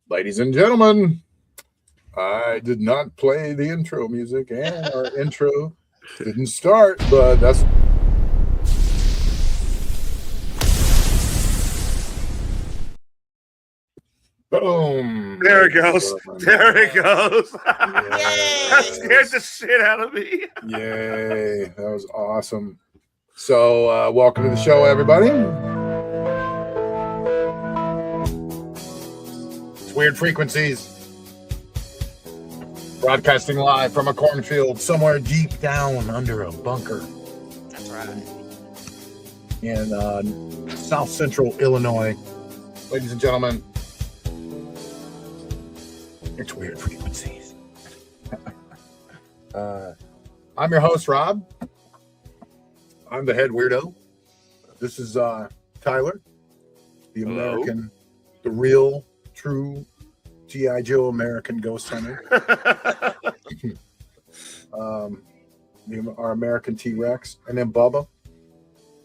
Ladies and gentlemen, I did not play the intro music, and our intro didn't start, but that's. Boom. There it goes. There it goes. That scared the shit out of me. Yay. That was awesome. So, welcome to the show, everybody. It's Weird Frequencies. Broadcasting live from a cornfield somewhere deep down under a bunker. That's right. In South Central Illinois. Ladies and gentlemen, it's Weird Frequencies. I'm your host, Rob. I'm the head weirdo. This is Tyler, the American, the real, true G.I. Joe American ghost hunter. Our American T-Rex. And then Bubba,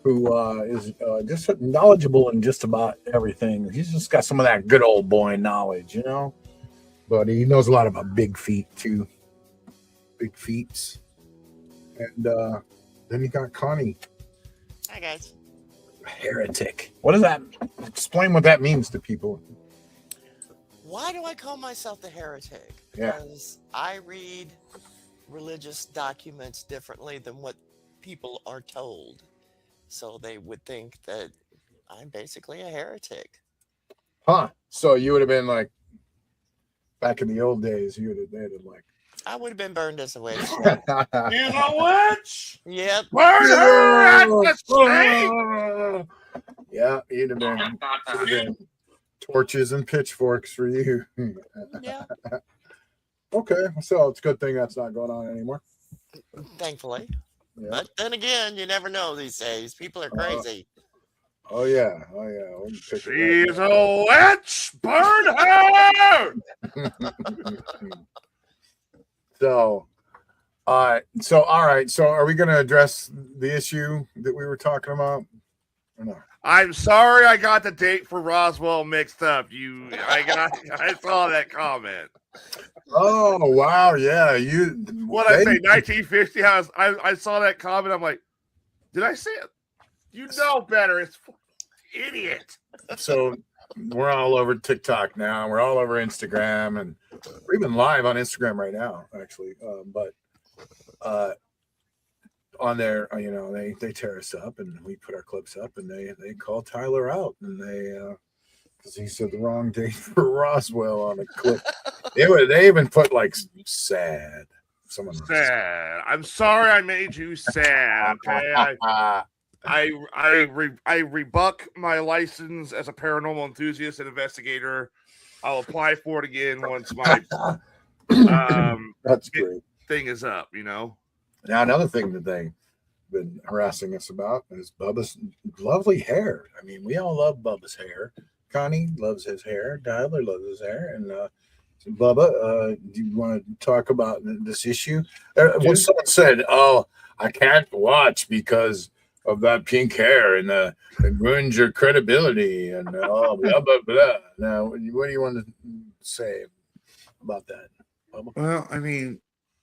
who is just knowledgeable in just about everything. He's just got some of that good old boy knowledge, you know? But he knows a lot about big feet, too. Big feets. And then you got Connie. Hi, guys. Heretic. What does that... Explain what that means to people. Why do I call myself the heretic? Yeah. Because I read religious documents differently than what people are told. So they would think that I'm basically a heretic. Huh. So you would have been like, back in the old days, you would have been like... I would have been burned as a witch. She's a witch. Yep. Burn her at the stake. Yeah, you'd have been torches and pitchforks for you. Yeah. Okay, so it's a good thing that's not going on anymore. Thankfully. Yeah. But then again, you never know these days. People are crazy. Oh yeah. She's a witch. Burn her. So all right. So are we going to address the issue that we were talking about? Or not? I'm sorry I got the date for Roswell mixed up. I saw that comment. Oh wow, yeah. What I say, 1950. I saw that comment. I'm like, did I say it? You know better. It's idiot. So we're all over TikTok now. We're all over Instagram, and we're even live on Instagram right now, actually. But on there, they tear us up, and we put our clips up, and they call Tyler out, and because he said the wrong date for Roswell on a clip. They even put like sad. Someone sad. I'm sorry I made you sad. Okay. I rebuck my license as a paranormal enthusiast and investigator. I'll apply for it again once my that's great thing is up. You know. Now another thing that they've been harassing us about is Bubba's lovely hair. I mean, we all love Bubba's hair. Connie loves his hair. Tyler loves his hair, and Bubba, do you want to talk about this issue? When someone said, "Oh, I can't watch because of that pink hair and it ruins your credibility," and blah blah blah. Now, what do you want to say about that, Bubba? Well, I mean,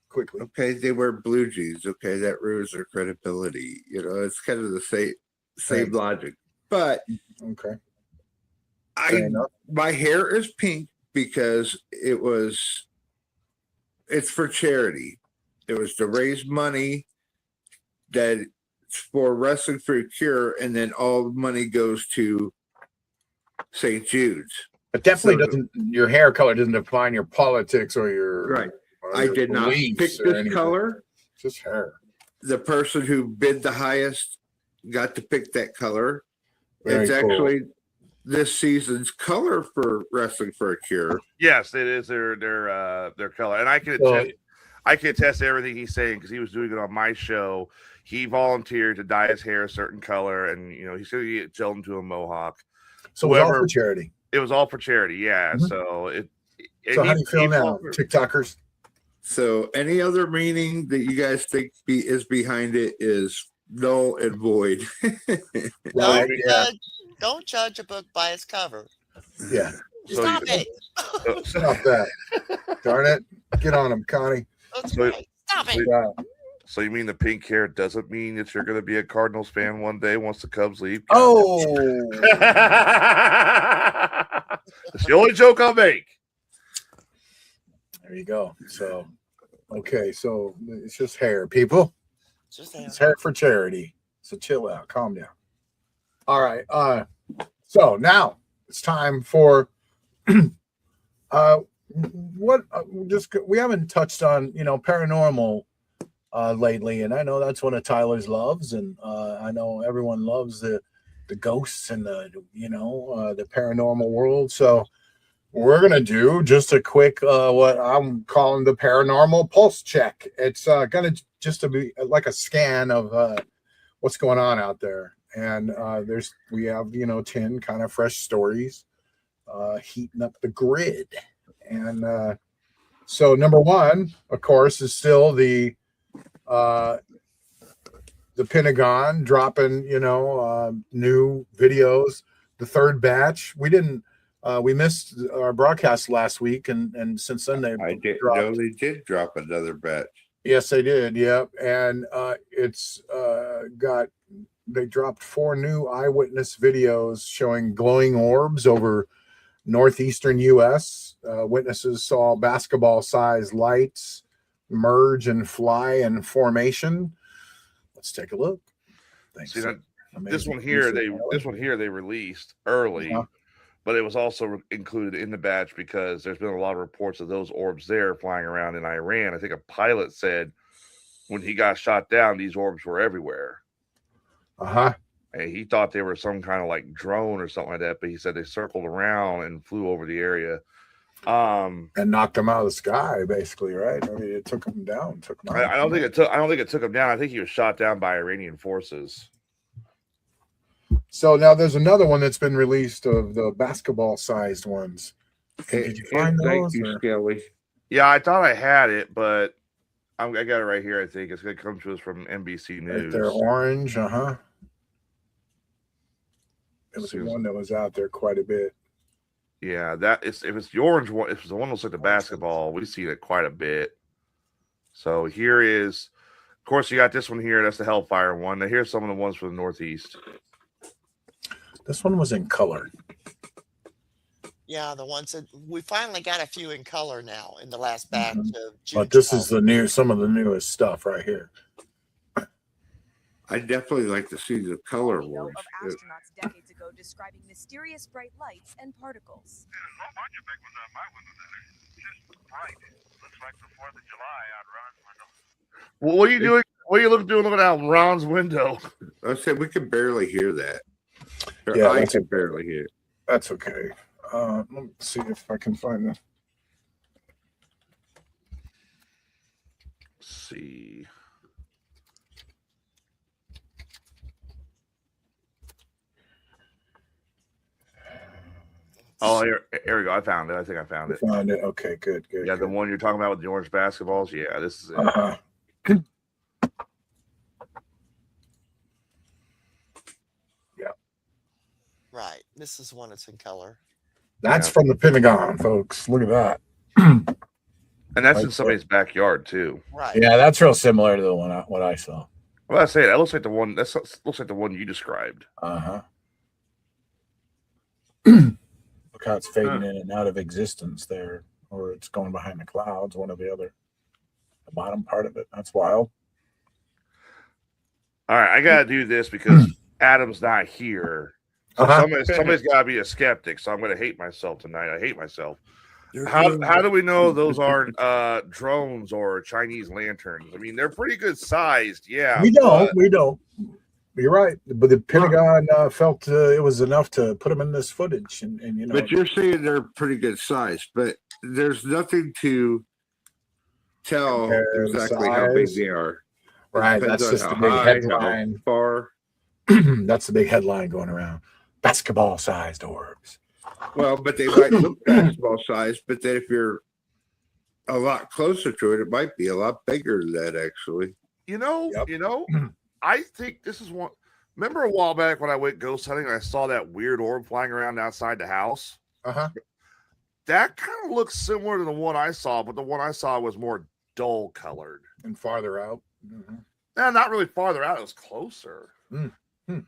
quickly. Okay, they wear blue jeans. Okay, that ruins their credibility. You know, it's kind of the same logic. But okay, my hair is pink because it's for charity. It was to raise money that for Wrestling for a Cure, and then all the money goes to St. Jude's. But definitely doesn't. Your hair color doesn't define your politics or your right. Or I your did not pick this color. It's just hair. The person who bid the highest got to pick that color. Very it's cool. Actually this season's color for Wrestling for a Cure. Yes, it is their color, and I can attest to everything he's saying because he was doing it on my show. He volunteered to dye his hair a certain color, and he's going to get gelled into a mohawk. So it was all for charity. It was all for charity, yeah. Mm-hmm. So how do you feel now, TikTokers? So any other meaning that you guys think is behind it is null and void. Right? Yeah. Don't judge a book by its cover. Yeah. So Stop it. Stop that. Darn it. Get on him, Connie. That's So- right. Stop it. Yeah. So you mean the pink hair doesn't mean that you're going to be a Cardinals fan one day once the Cubs leave? Oh. It's the only joke I'll make. There you go. So, okay. So it's just hair, people. Just It's hair for charity. So chill out. Calm down. All right. So now it's time for we haven't touched on, paranormal lately, and I know that's one of Tyler's loves, and I know everyone loves the ghosts and the paranormal world. So we're gonna do just a quick what I'm calling the paranormal pulse check. It's gonna just to be like a scan of what's going on out there, and we have 10 kind of fresh stories heating up the grid, and so number one, of course, is still the Pentagon dropping, new videos. The third batch. We missed our broadcast last week, and since then they did drop another batch. Yes, they did. Yep, and they dropped 4 new eyewitness videos showing glowing orbs over northeastern U.S. Witnesses saw basketball-sized lights merge and fly in formation. Let's take a look. Thanks. See, this one here they released early, but it was also included in the batch because there's been a lot of reports of those orbs there flying around in Iran. I think a pilot said when he got shot down, these orbs were everywhere. And he thought they were some kind of like drone or something like that, but he said they circled around and flew over the area. And knocked them out of the sky, basically, right? I mean, it took them down. I don't think it took him down. I think he was shot down by Iranian forces. So now there's another one that's been released of the basketball-sized ones. Did you find those? Thank you, Skelly. Yeah, I thought I had it, but I got it right here. I think it's going to come to us from NBC News. Right, they're orange. It was the one that was out there quite a bit. Yeah, if it's the orange one, if it's the one that looks like the basketball, we see it quite a bit. So here is, of course, you got this one here. That's the Hellfire one. Now here's some of the ones from the Northeast. This one was in color. Yeah, the ones that we finally got a few in color now in the last batch of June. But this is some of the newest stuff right here. I definitely like to see the color ones. Of astronauts decades ago describing mysterious bright lights and particles. There's a whole bunch of big ones on my window that are just bright. Looks like the 4th of July out Ron's window. Well, what are you doing? What are you looking out Ron's window? I said we could barely hear that. Yeah, I could barely hear it. That's okay. Let me see if I can find the. Let's see. Oh, here we go. I found it. I think I found it. Found it. Okay, good. Yeah, the one you're talking about with the orange basketballs. Yeah, this is it. Yeah. Right. This is one that's in color. That's from the Pentagon, folks. Look at that. And that's in somebody's backyard too. Right. Yeah, that's real similar to the one what I saw. Well, I say that looks like the one. That looks like the one you described. Look how it's fading in and out of existence there, or it's going behind the clouds, one or the other. The bottom part of it. That's wild. All right, I gotta do this because Adam's not here. So somebody's gotta be a skeptic. So I'm gonna hate myself tonight. I hate myself. How do we know those aren't drones or Chinese lanterns? I mean, they're pretty good sized. Yeah, We don't. You're right, but the Pentagon felt it was enough to put them in this footage, and But you're saying they're pretty good size, but there's nothing to tell Compare exactly the how big size. they are. right. Depends That's on just how the big high, headline. how far. That's the big headline going around. Basketball-sized orbs. Well, but they might look basketball size, but then if you're a lot closer to it, it might be a lot bigger than that, actually. You know, Yep. I think this is one. Remember a while back when I went ghost hunting and I saw that weird orb flying around outside the house? Uh-huh. That kind of looks similar to the one I saw, but the one I saw was more dull colored. And farther out. Mm-hmm. Not really farther out. It was closer. Mm-hmm.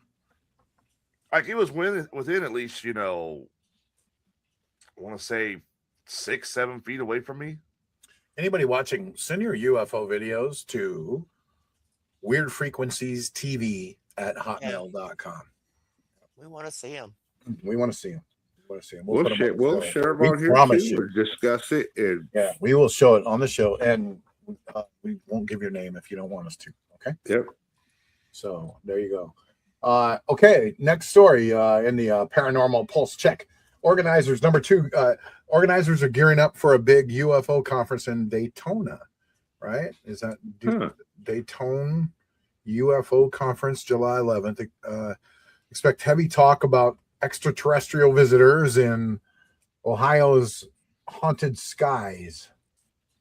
Like it was within at least, I want to say 6-7 feet away from me. Anybody watching, send your UFO videos to weirdfrequenciestv@hotmail.com. We want to see them. We want to see them. We'll share them on here promise too, you. or discuss it. And Yeah, we will show it on the show, and we won't give your name if you don't want us to. Okay. Yep. So there you go. Okay, next story in the Paranormal Pulse Check. Organizers, number 2, organizers are gearing up for a big UFO conference in Daytona, right? Is that Daytona UFO conference, July 11th? Expect heavy talk about extraterrestrial visitors in Ohio's haunted skies.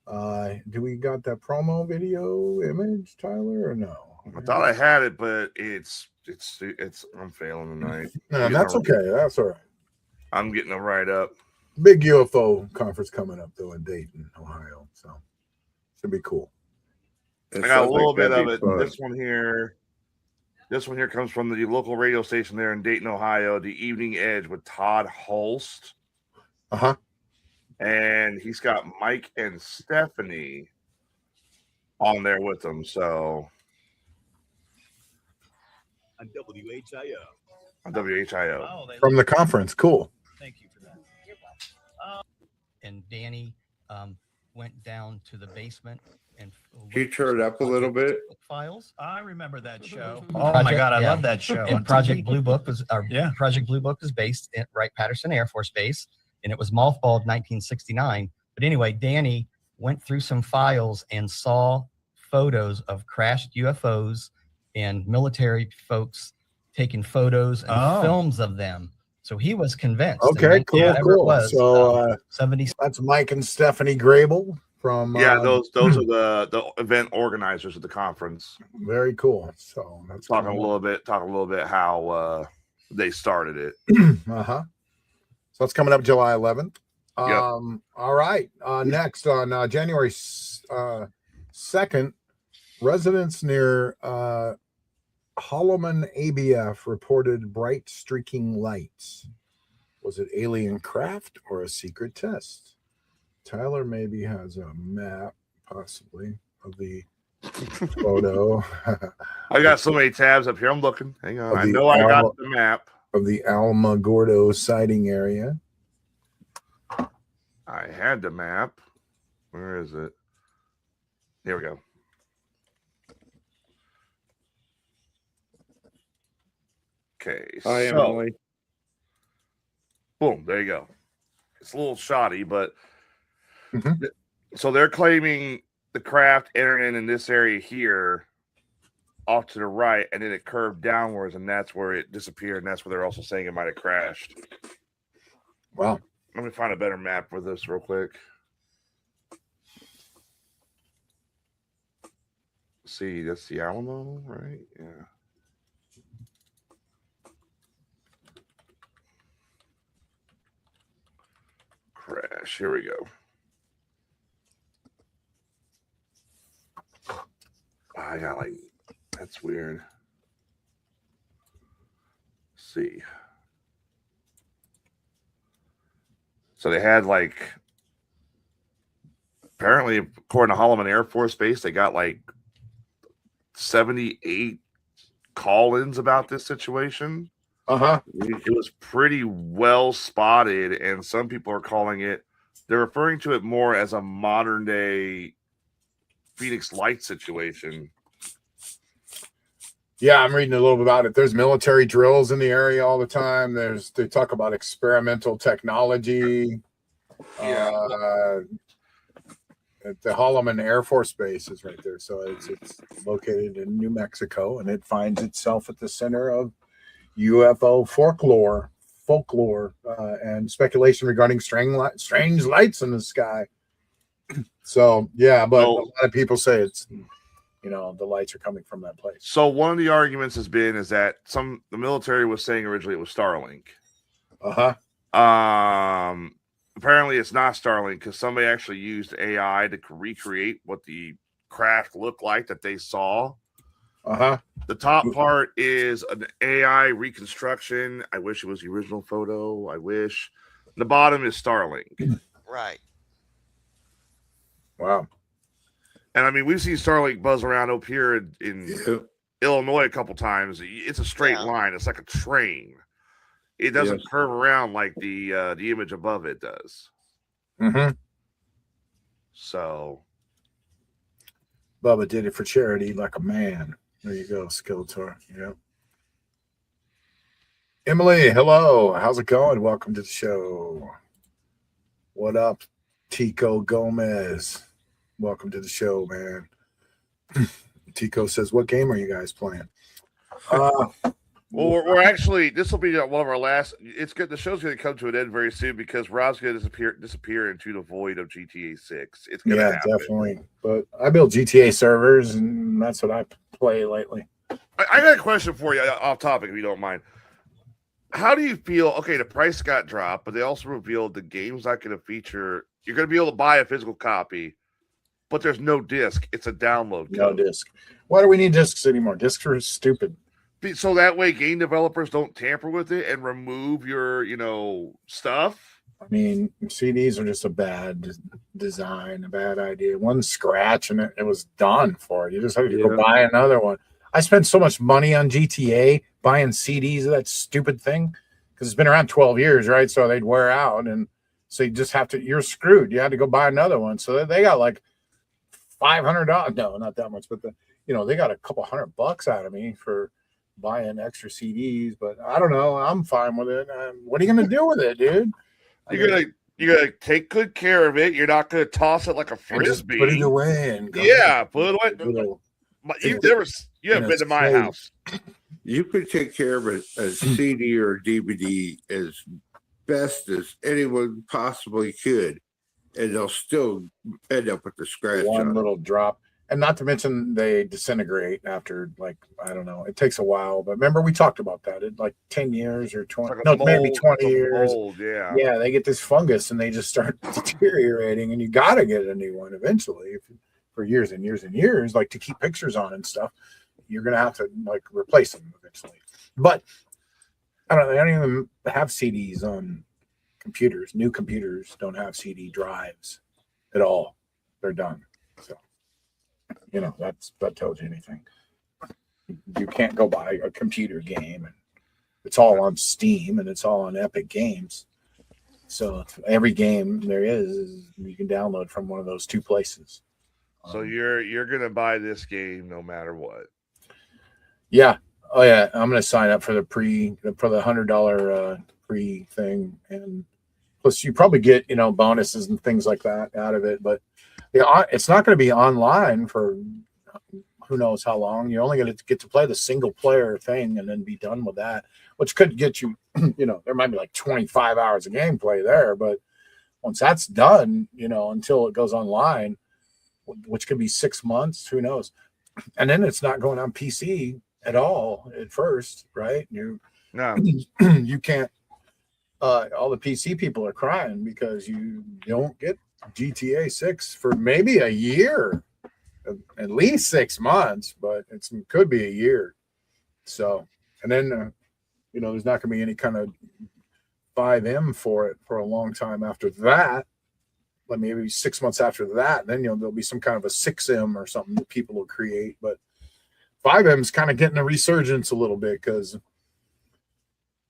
Do we got that promo video image, Tyler, or no? I thought I had it, but it's I'm failing tonight. No, that's okay. That's all right. I'm getting them right up. Big UFO conference coming up though in Dayton, Ohio. So should be cool. I got a little bit of it. This one here comes from the local radio station there in Dayton, Ohio, The Evening Edge with Todd Holst. Uh-huh. And he's got Mike and Stephanie on there with him. So on WHIO. WHIO. From the conference. Cool. Thank you for that. You're welcome. And Danny went down to the basement and Can you turn it up a little bit? Files. I remember that show. Oh my God, I love that show. And Project Blue Book was Project Blue Book was based at Wright-Patterson Air Force Base, and it was mothballed 1969. But anyway, Danny went through some files and saw photos of crashed UFOs and military folks taking photos and films of them. So he was convinced. Okay, cool. So 70. That's Mike and Stephanie Grable from those are the event organizers of the conference. Very cool. So that's talking a little bit how they started it. Uh-huh. So it's coming up July 11th. Yep. All right. Next on January 2nd, residents near Holloman ABF reported bright streaking lights. Was it alien craft or a secret test? Tyler maybe has a map, possibly, of the photo. I got so many tabs up here. I'm looking. Hang on. I know I got the map of the Alamogordo sighting area. I had the map. Where is it? Here we go. Okay. Hi, Emily. Boom. There you go. It's a little shoddy, but so they're claiming the craft entered in this area here off to the right, and then it curved downwards, and that's where it disappeared, and that's where they're also saying it might have crashed. Wow. Let me find a better map for this real quick. See, that's the Alamo, right? Yeah. Crash. Here we go. I got like, that's weird. Let's see. So they had like, apparently, according to Holloman Air Force Base, they got like 78 call-ins about this situation. It was pretty well spotted, and some people are calling it, they're referring to it more as a modern day Phoenix Light situation. Yeah, I'm reading a little bit about it. There's military drills in the area all the time. They talk about experimental technology. The Holloman Air Force Base is right there. So it's located in New Mexico, and it finds itself at the center of UFO folklore and speculation regarding strange lights in the sky. So yeah, but a lot of people say it's you know, the lights are coming from that place. So one of the arguments has been is that the military was saying originally it was Starlink. Apparently it's not Starlink because somebody actually used AI to recreate what the craft looked like that they saw. The top part is an AI reconstruction. I wish it was the original photo. I wish. The bottom is Starlink. Right. Wow. And I mean, we've seen Starlink buzz around up here in Illinois a couple times. It's a straight line. It's like a train. It doesn't curve around like the image above it does. So Bubba did it for charity like a man. There you go, Skeletor. Yeah. Emily, hello. How's it going? Welcome to the show. What up, Tico Gomez? Welcome to the show, man. Tico says, "What game are you guys playing?" Well, we're actually, this will be one of our last. It's good. The show's going to come to an end very soon because Rob's going to disappear into the void of GTA 6. It's going to happen. Definitely. But I build GTA servers, and that's what I play lately. I got a question for you, off topic, if you don't mind. How do you feel? Okay, the price got dropped, but they also revealed the game's not going to feature. You're going to be able to buy a physical copy, but there's no disc. It's a download code. No disc. Why do we need discs anymore? Discs are stupid. So that way game developers don't tamper with it and remove your, stuff. I mean, CDs are just a bad design, a bad idea. One scratch and it was done for it. You just have to go buy another one. I spent so much money on GTA buying CDs of that stupid thing because it's been around 12 years, right? So they'd wear out. And so you just have to, you're screwed. You had to go buy another one. So they got like $500. No, not that much, but they got a couple $100 out of me for buying extra CDs, but I don't know. I'm fine with it. What are you gonna do with it, dude? You're gonna take good care of it. You're not gonna toss it like a frisbee. Just put it away and put it away. You haven't been to my house. You could take care of a CD or a DVD as best as anyone possibly could, and they'll still end up with the scratch. One little drop. And not to mention they disintegrate after, like, I don't know, it takes a while. But remember, we talked about that. It like 10 years or 20, maybe 20 years. Mold, yeah, they get this fungus and they just start deteriorating. And you got to get a new one eventually for years and years and years, like to keep pictures on and stuff. You're going to have to like replace them eventually. But I don't know. They don't even have CDs on computers. New computers don't have CD drives at all. They're done. So. That tells you anything. You can't go buy a computer game, and it's all on Steam and it's all on Epic Games. So every game there is you can download from one of those two places. So you're gonna buy this game no matter what. Yeah. Oh yeah. I'm gonna sign up for the $100 pre thing, and plus you probably get bonuses and things like that out of it, but. It's not going to be online for who knows how long. You're only going to get to play the single player thing and then be done with that, which could get you, there might be like 25 hours of gameplay there. But once that's done, until it goes online, which could be 6 months, who knows? And then it's not going on PC at all at first, right? You can't. All the PC people are crying because you don't get GTA 6 for maybe a year, at least 6 months, but it could be a year. So, and then, there's not going to be any kind of 5M for it for a long time after that. Like maybe 6 months after that, then, there'll be some kind of a 6M or something that people will create. But 5M is kind of getting a resurgence a little bit because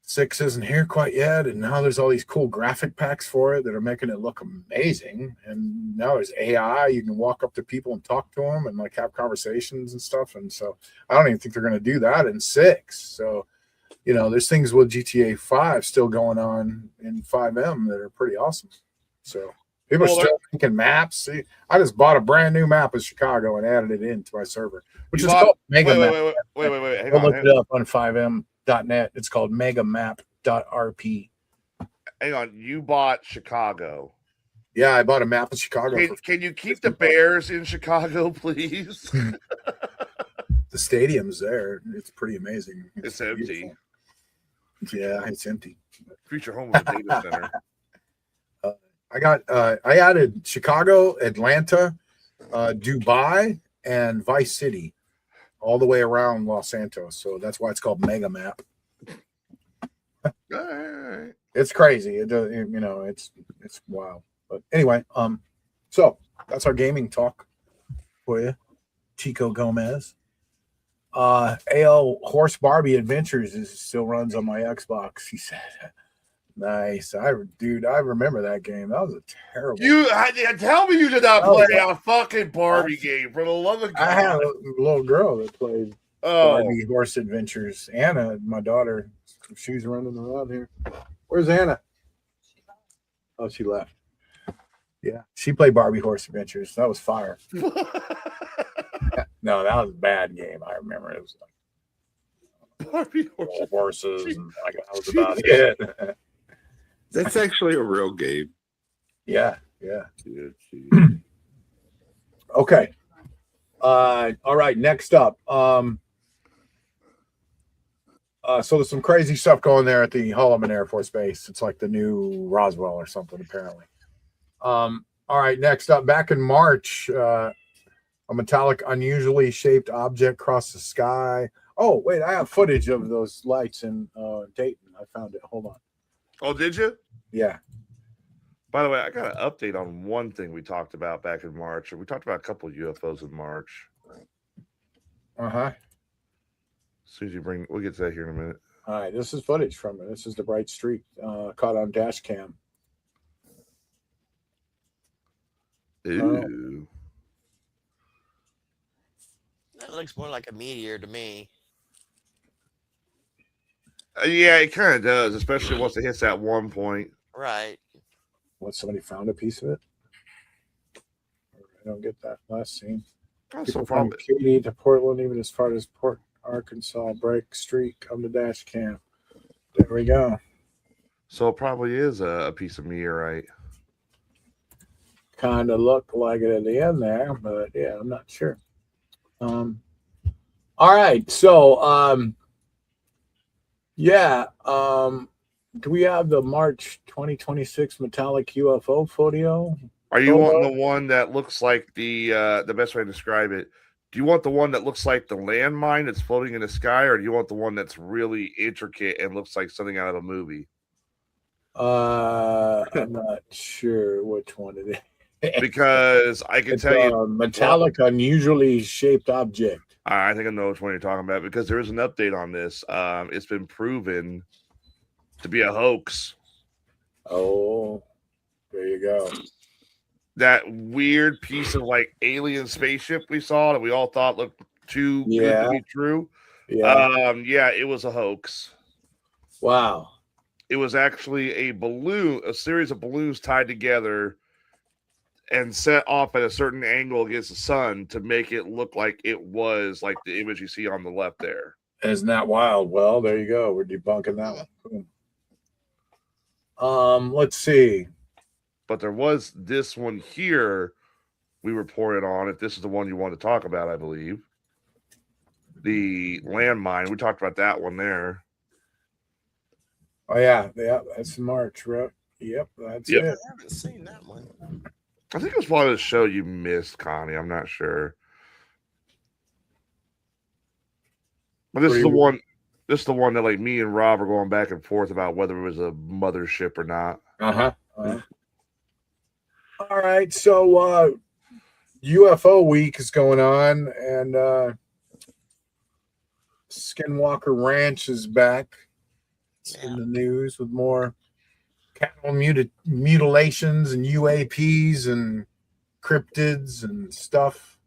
6 isn't here quite yet, and now there's all these cool graphic packs for it that are making it look amazing. And now there's AI. You can walk up to people and talk to them and like have conversations and stuff. And so I don't even think they're going to do that in 6. So, there's things with GTA 5 still going on in 5M that are pretty awesome. So people are still making maps. See, I just bought a brand new map of Chicago and added it into my server, which is called Mega Map. Wait. Look it up on 5M.net. It's called megamap.rp. Hang on, you bought Chicago. Yeah, I bought a map of Chicago. Can you keep the Bears in Chicago, please? The stadium's there. It's pretty amazing. It's empty. Beautiful. Yeah, it's empty. Future home of the data center. I added Chicago, Atlanta, Dubai, and Vice City, all the way around Los Santos. So that's why it's called Mega Map. All right. It's crazy. It's wild. But anyway, so that's our gaming talk for you, Chico Gomez. AL Horse Barbie Adventures still runs on my Xbox. He said, "Nice, I remember that game. That was a terrible. Tell me you did not play a fucking Barbie game for the love of God." I had a little girl that played Barbie Horse Adventures. Anna, my daughter, she's running around here. Where's Anna? Oh, she left. Yeah, she played Barbie Horse Adventures. That was fire. No, that was a bad game. I remember it was like Barbie horses, and like, that was about it. That's actually a real game. Yeah. Okay. All right. Next up. So there's some crazy stuff going there at the Holloman Air Force Base. It's like the new Roswell or something, apparently. All right. Next up, back in March, a metallic, unusually shaped object crossed the sky. Oh, wait, I have footage of those lights in Dayton. I found it. Hold on. Oh, did you? Yeah. By the way, I got an update on one thing we talked about back in March. We talked about a couple of UFOs in March. Uh-huh. As soon as you we'll get to that here in a minute. All right, this is footage from it. This is the bright streak caught on dash cam. Ooh. That looks more like a meteor to me. Yeah, it kind of does, especially once it hits that one point. Right. What, somebody found a piece of it? I don't get that last scene. Also, People from Katy to Portland, even as far as Port Arkansas, break streak, come to dash cam. There we go. So it probably is a piece of meteorite. Kind of looked like it at the end there, but yeah, I'm not sure. All right, so do we have the March 2026 metallic UFO photo? Are you wanting the one that looks like the best way to describe it? Do you want the one that looks like the landmine that's floating in the sky, or do you want the one that's really intricate and looks like something out of a movie? I'm not sure which one it is. Because I can tell you, metallic, unusually shaped object. I think I know which one you're talking about because there is an update on this. It's been proven to be a hoax. Oh, there you go. That weird piece of like alien spaceship we saw that we all thought looked too good to be true. Yeah. It was a hoax. Wow. It was actually a series of balloons tied together and set off at a certain angle against the sun to make it look like it was like the image you see on the left there. Isn't that wild? Well, there you go. We're debunking that one. Let's see. But there was this one here we reported on, if this is the one you want to talk about, I believe. The landmine. We talked about that one there. Oh, yeah. Yeah, that's March, right? Yep, that's it. I haven't seen that one. I think it was part of the show you missed, Connie. I'm not sure. But this is the one. This is the one that like me and Rob are going back and forth about whether it was a mothership or not. All right, so UFO week is going on, and Skinwalker Ranch is back. It's in the news with more cattle mutilations and UAPs and cryptids and stuff.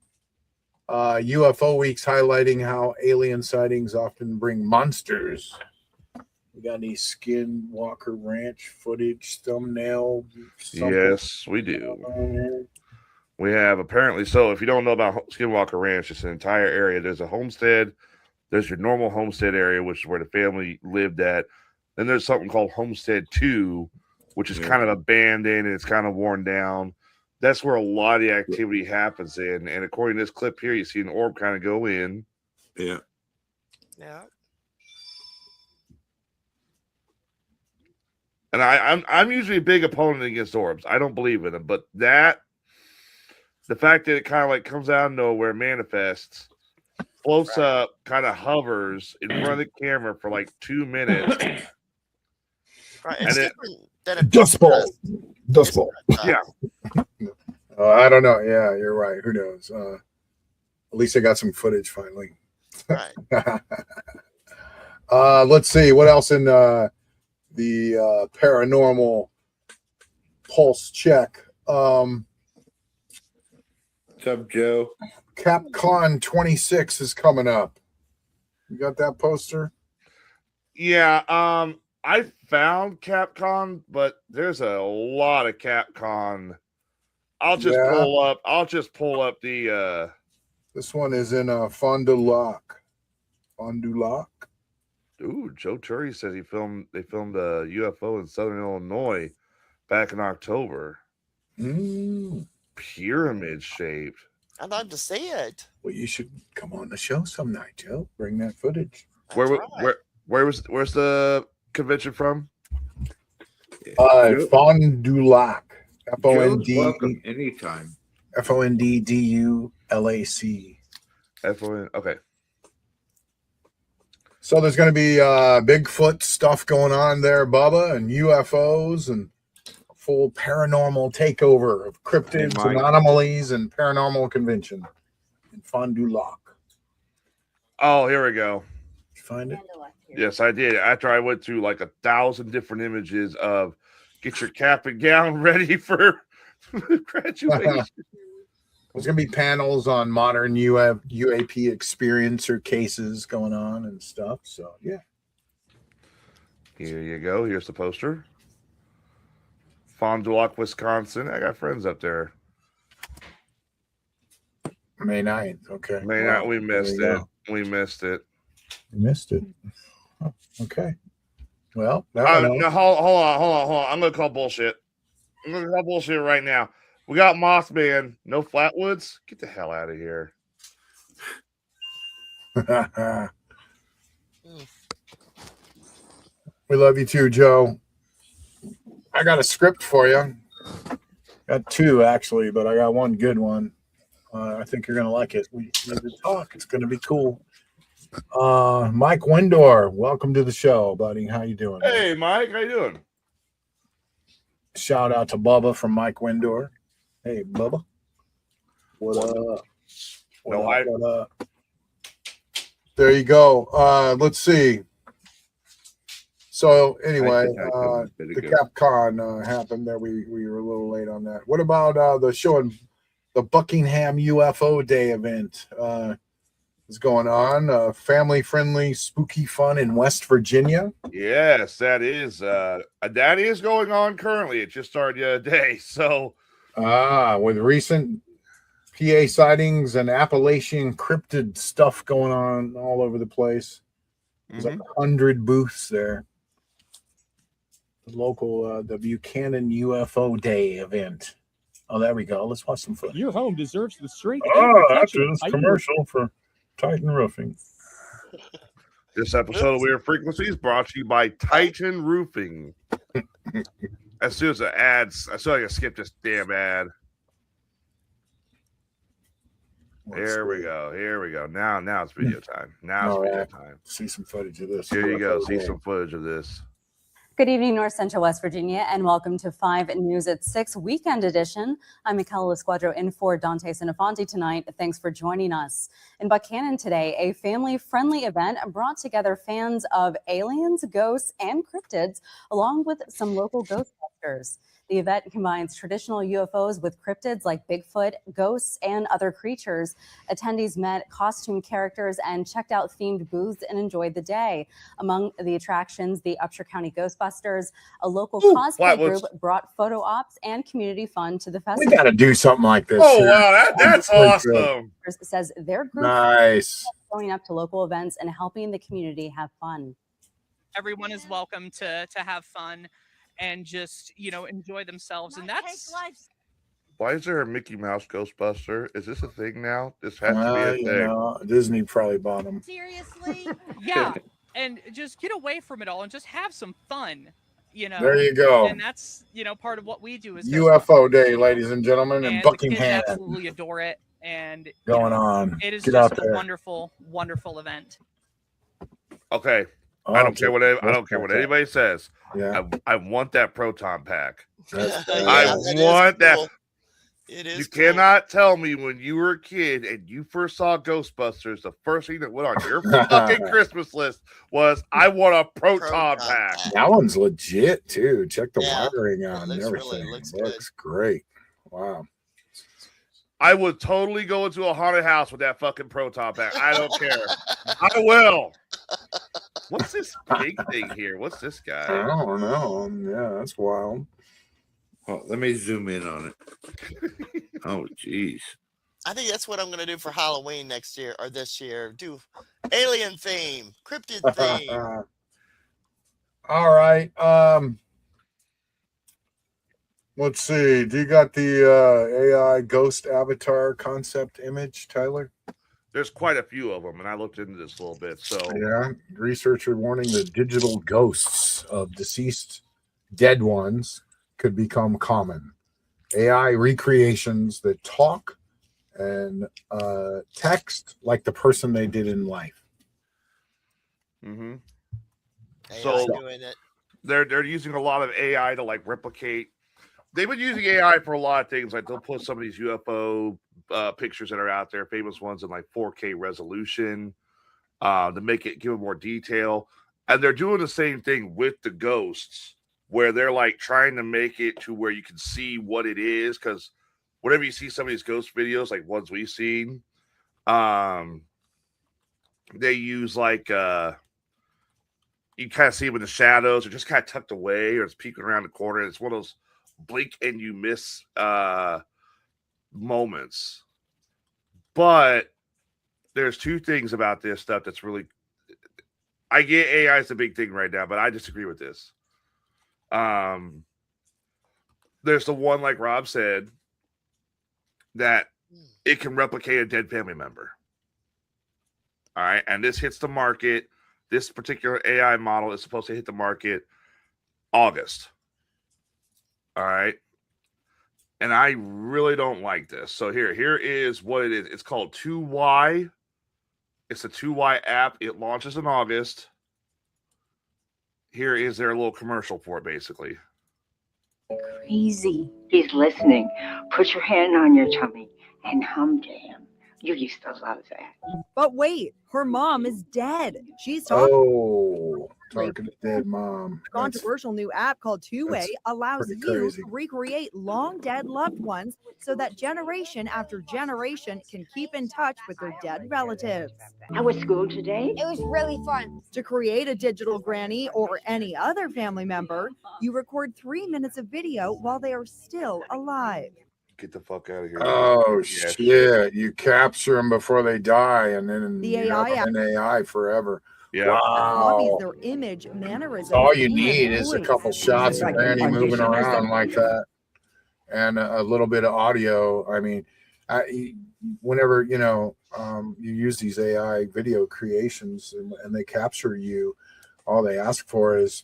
UFO week's highlighting how alien sightings often bring monsters. We got any Skinwalker Ranch footage, thumbnail? Yes, we do. We have apparently. So if you don't know about Skinwalker Ranch, it's an entire area. There's a homestead. There's your normal homestead area, which is where the family lived at. Then there's something called Homestead 2, which is kind of abandoned and it's kind of worn down. That's where a lot of the activity happens in. And according to this clip here, you see an orb kind of go in. Yeah. Yeah. And I'm usually a big opponent against orbs. I don't believe in them, but the fact that it kind of like comes out of nowhere, manifests, floats up, kind of hovers in front of the camera for like 2 minutes. Right. It's And different than a Dust ball. Dust isn't ball. it? Yeah. I don't know. Yeah, you're right. Who knows? At least I got some footage finally. Right. Let's see what else in the paranormal pulse check. What's up, Joe? Capcom 26 is coming up. You got that poster? Yeah. I found Capcom, but there's a lot of Capcom. I'll just pull up the This one is in Fond du Lac. Fond du Lac. Ooh, Joe Turry says they filmed a UFO in Southern Illinois back in October. Pyramid shaped. I'd love to see it. Well, you should come on the show some night, Joe. Bring that footage. Where's the convention from? Fond du Lac. Joe's welcome anytime. FONDDULAC. Okay. So there's going to be Bigfoot stuff going on there, Bubba, and UFOs and a full paranormal takeover of cryptids and anomalies and paranormal convention in Fond du Lac. Oh, here we go. Did you find it? Yes, I did. After I went through like 1,000 different images of get your cap and gown ready for graduation. There's going to be panels on modern UAP experiencer cases going on and stuff. So, yeah. Here you go. Here's the poster. Fond du Lac, Wisconsin. I got friends up there. May 9th. Okay. May 9th. We missed it. We missed it. You missed it. Oh, okay. Well, no, hold on. I'm going to call bullshit. I'm going to call bullshit right now. We got Mothman, no Flatwoods. Get the hell out of here. We love you too, Joe. I got a script for you. Got two, actually, but I got one good one. I think you're going to like it. We need to talk. It's going to be cool. Mike Wendor, welcome to the show, buddy. How you doing? Hey, Mike. How you doing? Shout out to Bubba from Mike Wendor. Hey, Bubba. What up? What up? There you go. Let's see. So anyway, the Capcom happened there. We were a little late on that. What about the showing the Buckingham UFO Day event is going on? Family-friendly, spooky fun in West Virginia. Yes, that is going on currently. It just started the other day. So with recent PA sightings and Appalachian cryptid stuff going on all over the place. There's like 100 booths there. The local, the Buchanan UFO Day event. Oh, there we go. Let's watch some footage. Your home deserves the strength. After this commercial for Titan Roofing. This episode of Weird Frequencies brought to you by Titan Roofing. As soon as the ads, I saw I could skip this damn ad. Here we go. Now it's video time. Time. See some footage of this. Here you go. See some footage of this. Good evening, North Central West Virginia, and welcome to 5 News at 6 Weekend Edition. I'm Michaela Esquadro in for Dante Sinafonte tonight. Thanks for joining us. In Buchanan today, a family-friendly event brought together fans of aliens, ghosts, and cryptids, along with some local ghostbusters. The event combines traditional UFOs with cryptids like Bigfoot, ghosts, and other creatures. Attendees met costume characters and checked out themed booths and enjoyed the day. Among the attractions, the Upshur County Ghostbusters, a local cosplay group, brought photo ops and community fun to the festival. We got to do something like this. Oh, wow, that's awesome. Says their group nice. Showing up to local events and helping the community have fun. Everyone is welcome to have fun. and just, enjoy themselves. And that's Why is there a Mickey Mouse Ghostbuster? Is this a thing now? This has to be a thing. Disney probably bought them. Seriously? yeah, and just get away from it all and just have some fun. There you go. And that's part of what we do is UFO Day, ladies and gentlemen, in and the Buckingham. kids absolutely adore it, and Going on. it is Get just out a there. wonderful, wonderful event. Okay. Oh, I don't care what anybody says. Yeah. I want that proton pack. That's I that is want that. cool. It is You cool. cannot tell me when you were a kid and you first saw Ghostbusters, the first thing that went on your fucking Christmas list was, I want a proton pack. That one's legit too. Check the Yeah. wiring on It and looks everything. really- looks It looks great. Wow. I would totally go into a haunted house with that fucking proton pack. I don't care. I will. What's this big thing here? What's this I guy? don't know. Yeah, that's wild. Oh, let me zoom in on it. Oh, jeez. I think that's what I'm going to do for Halloween next year or this year. Do alien theme, cryptid theme. All right. Let's see. Do you got the AI ghost avatar concept image, Tyler? There's quite a few of them, and I looked into this a little bit. So Yeah. Researcher warning the digital ghosts of deceased dead ones could become common. AI recreations that talk and text like the person they did in life. Mhm. AI So- doing it. they're using a lot of AI to like replicate. They've been using AI for a lot of things. Like they'll put some of these UFO pictures that are out there, famous ones in like 4K resolution, to make it give it more detail. And they're doing the same thing with the ghosts, where they're like trying to make it to where you can see what it is. Because whenever you see some of these ghost videos, like ones we've seen, they use like you kind of see them in the shadows, or just kind of tucked away, or it's peeking around the corner. It's one of those blink and you miss moments. But there's two things about this stuff that's really, I get AI is the big thing right now, but I disagree with this. There's the one, like Rob said, that it can replicate a dead family member. All right, and this hits the market. This particular AI model is supposed to hit the market August. All right. And I really don't like this. So here is what it is. It's called 2Y. It's a 2Y app. It launches in August. Here is their little commercial for it, basically. Crazy. He's listening. Put your hand on your tummy and hum to him. You used to love that. But wait, her mom is dead. She's talking. Oh, talking to dead mom. A controversial new app called Two Way that's allows pretty you crazy. to recreate long dead loved ones so that generation after generation can keep in touch with their dead relatives. How was school today? It was really fun. To create a digital granny or any other family member, you record 3 minutes of video while they are still alive. Get the fuck out of here. Oh, Yeah, shit. You capture them before they die, and then The you have AI them in AI forever. Yeah. Copies Wow. their image, mannerisms. All you and need is a voice. couple shots of Granny moving around like that, and a little bit of audio. I mean, whenever you use these AI video creations and they capture you, all they ask for is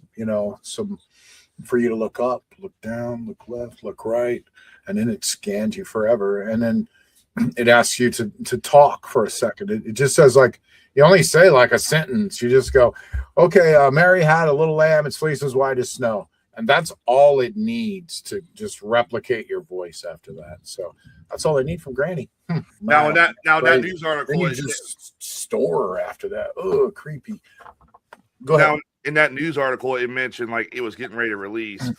some for you to look up, look down, look left, look right, and then it scans you forever, and then it asks you to talk for a second. It just says like. You only say like a sentence. You just go, okay, Mary had a little lamb. Its fleece was white as snow. And that's all it needs to just replicate your voice after that. So that's all they need from Granny. Now, Wow. that news article. Then you just store her after that. Oh, creepy. Go ahead. Now, in that news article, it mentioned like it was getting ready to release.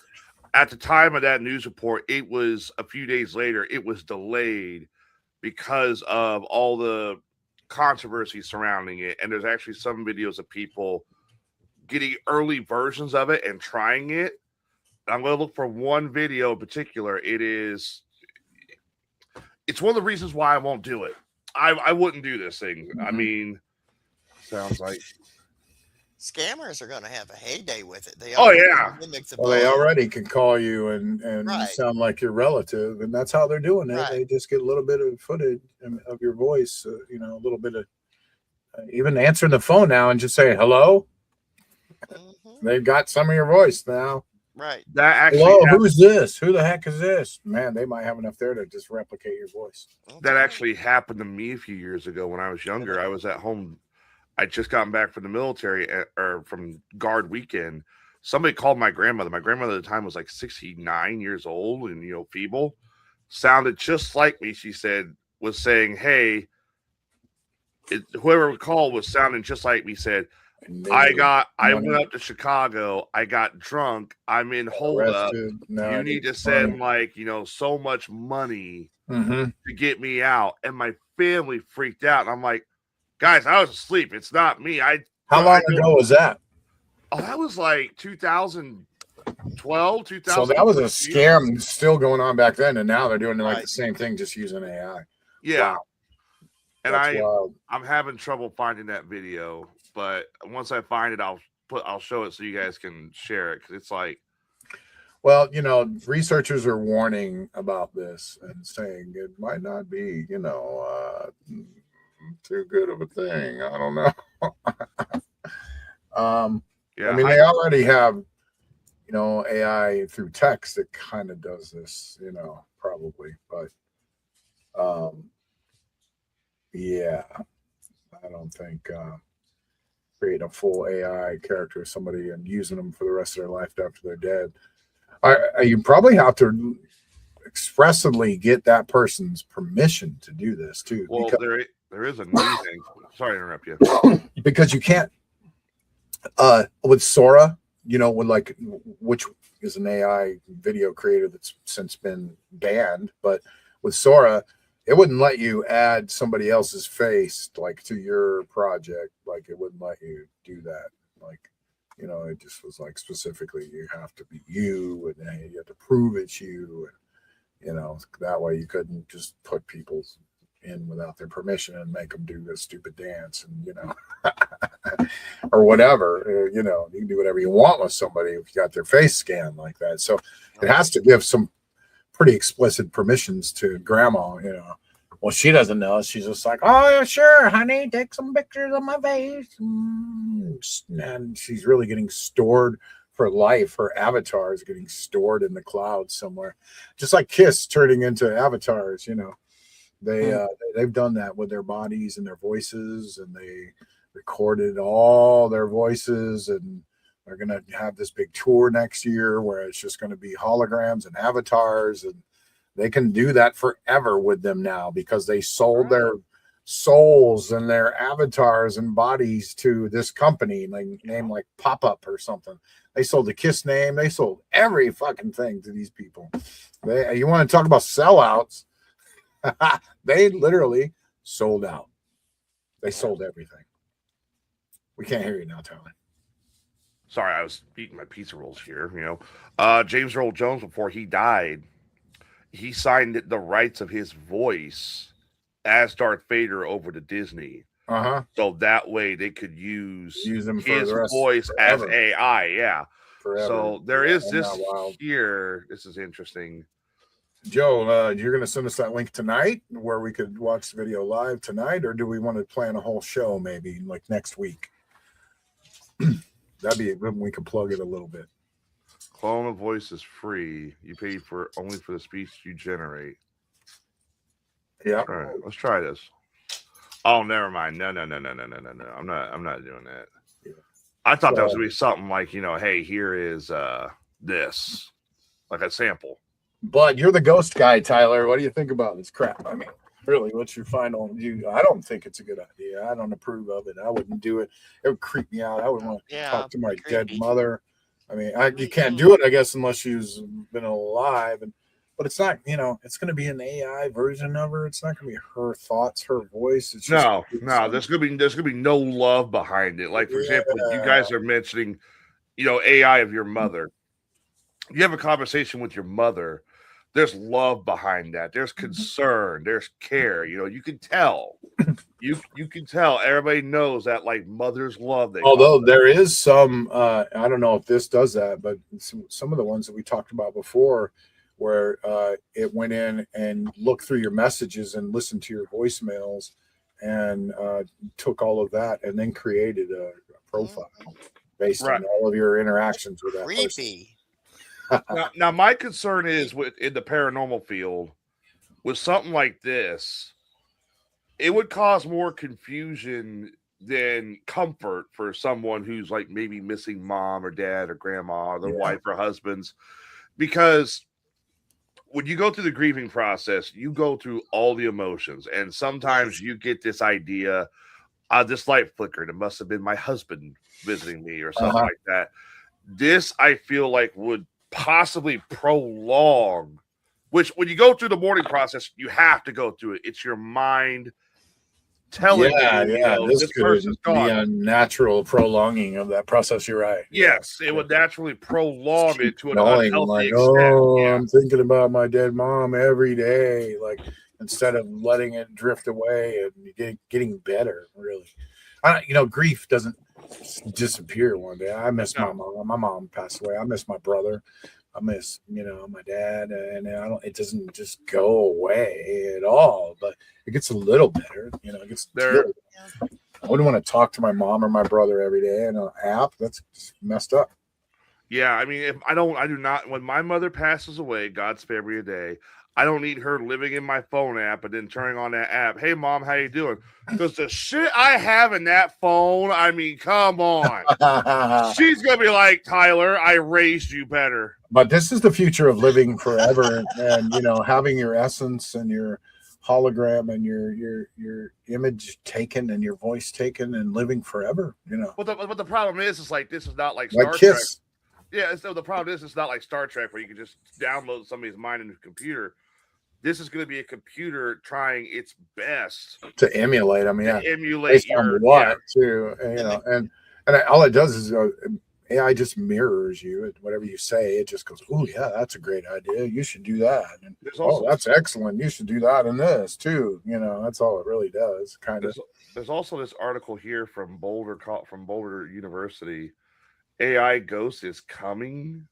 At the time of that news report, it was a few days later, it was delayed because of all the controversy surrounding it. And there's actually some videos of people getting early versions of it and trying it. I'm going to look for one video in particular. It's one of the reasons why I won't do it. I wouldn't do this thing. I mean, sounds like Scammers are going to have a heyday with it. They Oh, already yeah. mimic the Well, they voice. already can call you and Right. sound like your relative, and that's how they're doing it. Right. They just get a little bit of footage of your voice, a little bit of even answering the phone now and just saying hello. They've got some of your voice now. Right. That actually hello, who's this? Who the heck is this? Man, they might have enough there to just replicate your voice. That actually happened to me a few years ago when I was younger. I was at home. I just gotten back from the military or from guard weekend. Somebody called my grandmother. My grandmother at the time was like 69 years old and, feeble. Sounded just like me. She said, was saying, hey, whoever called was sounding just like me. Said, I went up to Chicago. I got drunk. I'm in holdup. You need to send so much money to get me out. And my family freaked out. And I'm like, guys, I was asleep. It's not me. How long ago was that? Oh, that was like 2012, 2000. So that was a scam still going on back then, and now they're doing like the same thing, just using AI. Yeah. Wow. And That's wild. I'm having trouble finding that video, but once I find it, I'll show it so you guys can share it, because it's like, well, researchers are warning about this and saying it might not be, too good of a thing. I don't know. I mean, they already have, AI through text that kind of does this, probably, but yeah, I don't think creating a full AI character of somebody and using them for the rest of their life after they're dead. You probably have to expressly get that person's permission to do this too. Well, because there is a new thing. Sorry to interrupt you. Because you can't with Sora, which is an AI video creator that's since been banned, but with Sora, it wouldn't let you add somebody else's face to your project. Like, it wouldn't let you do that. It just was specifically you have to be you, and you have to prove it's you, and that way you couldn't just put people in without their permission and make them do a stupid dance and or whatever. You can do whatever you want with somebody if you got their face scanned like that. So it has to give some pretty explicit permissions to grandma. Well, she doesn't know. She's just like, oh yeah, sure, honey, take some pictures of my face. And she's really getting stored for life. Her avatar is getting stored in the cloud somewhere, just like Kiss turning into avatars. They've done that with their bodies and their voices, and they recorded all their voices, and they're going to have this big tour next year where it's just going to be holograms and avatars, and they can do that forever with them now because they sold their souls and their avatars and bodies to this company named like Pop-Up or something. They sold the Kiss name. They sold every fucking thing to these people. You want to talk about sellouts? They literally sold out. They sold everything. We can't hear you now, Tyler. Sorry, I was eating my pizza rolls here. James Earl Jones, before he died, he signed the rights of his voice as Darth Vader over to Disney. So that way they could use him for his the rest voice forever. as AI. Yeah. Forever. So there is this here. This is interesting. Joe, you're going to send us that link tonight where we could watch the video live tonight, or do we want to plan a whole show maybe like next week? That'd be when we could plug it a little bit. Clone of voice is free. You pay only for the speech you generate. Yeah. All right, let's try this. Oh, never mind. No. I'm not doing that. Yeah. I thought that was gonna be something like, hey, here is this, like a sample. But you're the ghost guy, Tyler. What do you think about this crap? I mean, really, what's your final view? I don't think it's a good idea. I don't approve of it. I wouldn't do it. It would creep me out. I would want to talk to my dead mother. I mean, you can't do it, I guess, unless she's been alive. But it's not, it's going to be an AI version of her. It's not going to be her thoughts, her voice. It's just no. There's going to be no love behind it. Like, for example, you guys are mentioning, AI of your mother. You have a conversation with your mother. there's love behind that. There's concern. There's care. You know, you can tell. You can tell. Everybody knows that, like, mother's love. Although there is some, I don't know if this does that, but some of the ones that we talked about before, where it went in and looked through your messages and listened to your voicemails and took all of that and then created a profile based on all of your interactions with that person. now, my concern is in the paranormal field, with something like this, it would cause more confusion than comfort for someone who's like maybe missing mom or dad or grandma or their wife or husbands, because when you go through the grieving process, you go through all the emotions, and sometimes you get this idea, this light flickered. It must have been my husband visiting me or something like that. This, I feel like, would possibly prolong, which when you go through the mourning process, you have to go through it. It's your mind telling you, this this could person's be gone. a natural prolonging of that process. You're right. Yes, it would naturally prolong it to an Knowing, unhealthy like, extent. I'm thinking about my dead mom every day, like, instead of letting it drift away and getting better. Really, grief doesn't disappear one day. I miss my mom. My mom passed away. I miss my brother. I miss, my dad, and it doesn't just go away at all, but it gets a little better. It gets there. I wouldn't want to talk to my mom or my brother every day in an app. That's messed up. Yeah, I mean, I do not. When my mother passes away, God spare me a day, I don't need her living in my phone app and then turning on that app. Hey, mom, how you doing? Because the shit I have in that phone, I mean, come on. She's going to be like, Tyler, I raised you better. But this is the future of living forever and having your essence and your hologram and your image taken and your voice taken and living forever, But the problem is like, this is not like Star Trek. Kiss. Yeah, so the problem is it's not like Star Trek where you can just download somebody's mind into a computer. This is going to be a computer trying its best to emulate. I mean, emulate based on what too, and all it does is AI just mirrors you. Whatever you say, it just goes, "Oh yeah, that's a great idea. You should do that." And that's excellent. You should do that in this too. That's all it really does. Kind of. There's also this article here from Boulder University. AI Ghost is coming.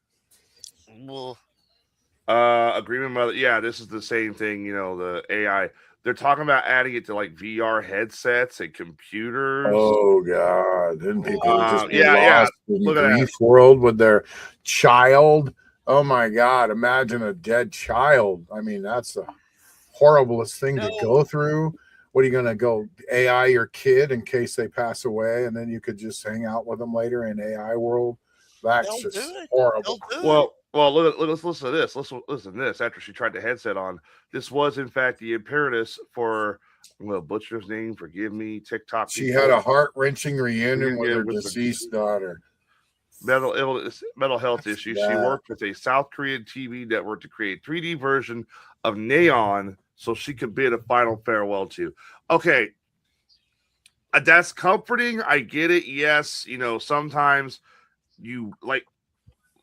Agreement mother. Yeah, this is the same thing. The AI. They're talking about adding it to like VR headsets and computers. Oh God! Then people just get lost in Look the at grief that. world with their child. Oh my God! Imagine a dead child. I mean, that's the horriblest thing to go through. What are you gonna go AI your kid in case they pass away, and then you could just hang out with them later in AI world? That's just horrible. Well, let's listen to this. Listen to this. After she tried the headset on, this was in fact the impetus for, I'm going to butcher his name. Forgive me. TikTok. She had a heart-wrenching reunion with her deceased daughter. Mental health issues. She worked with a South Korean TV network to create a 3D version of Neon so she could bid a final farewell to. Okay, that's comforting. I get it. Yes, sometimes you like.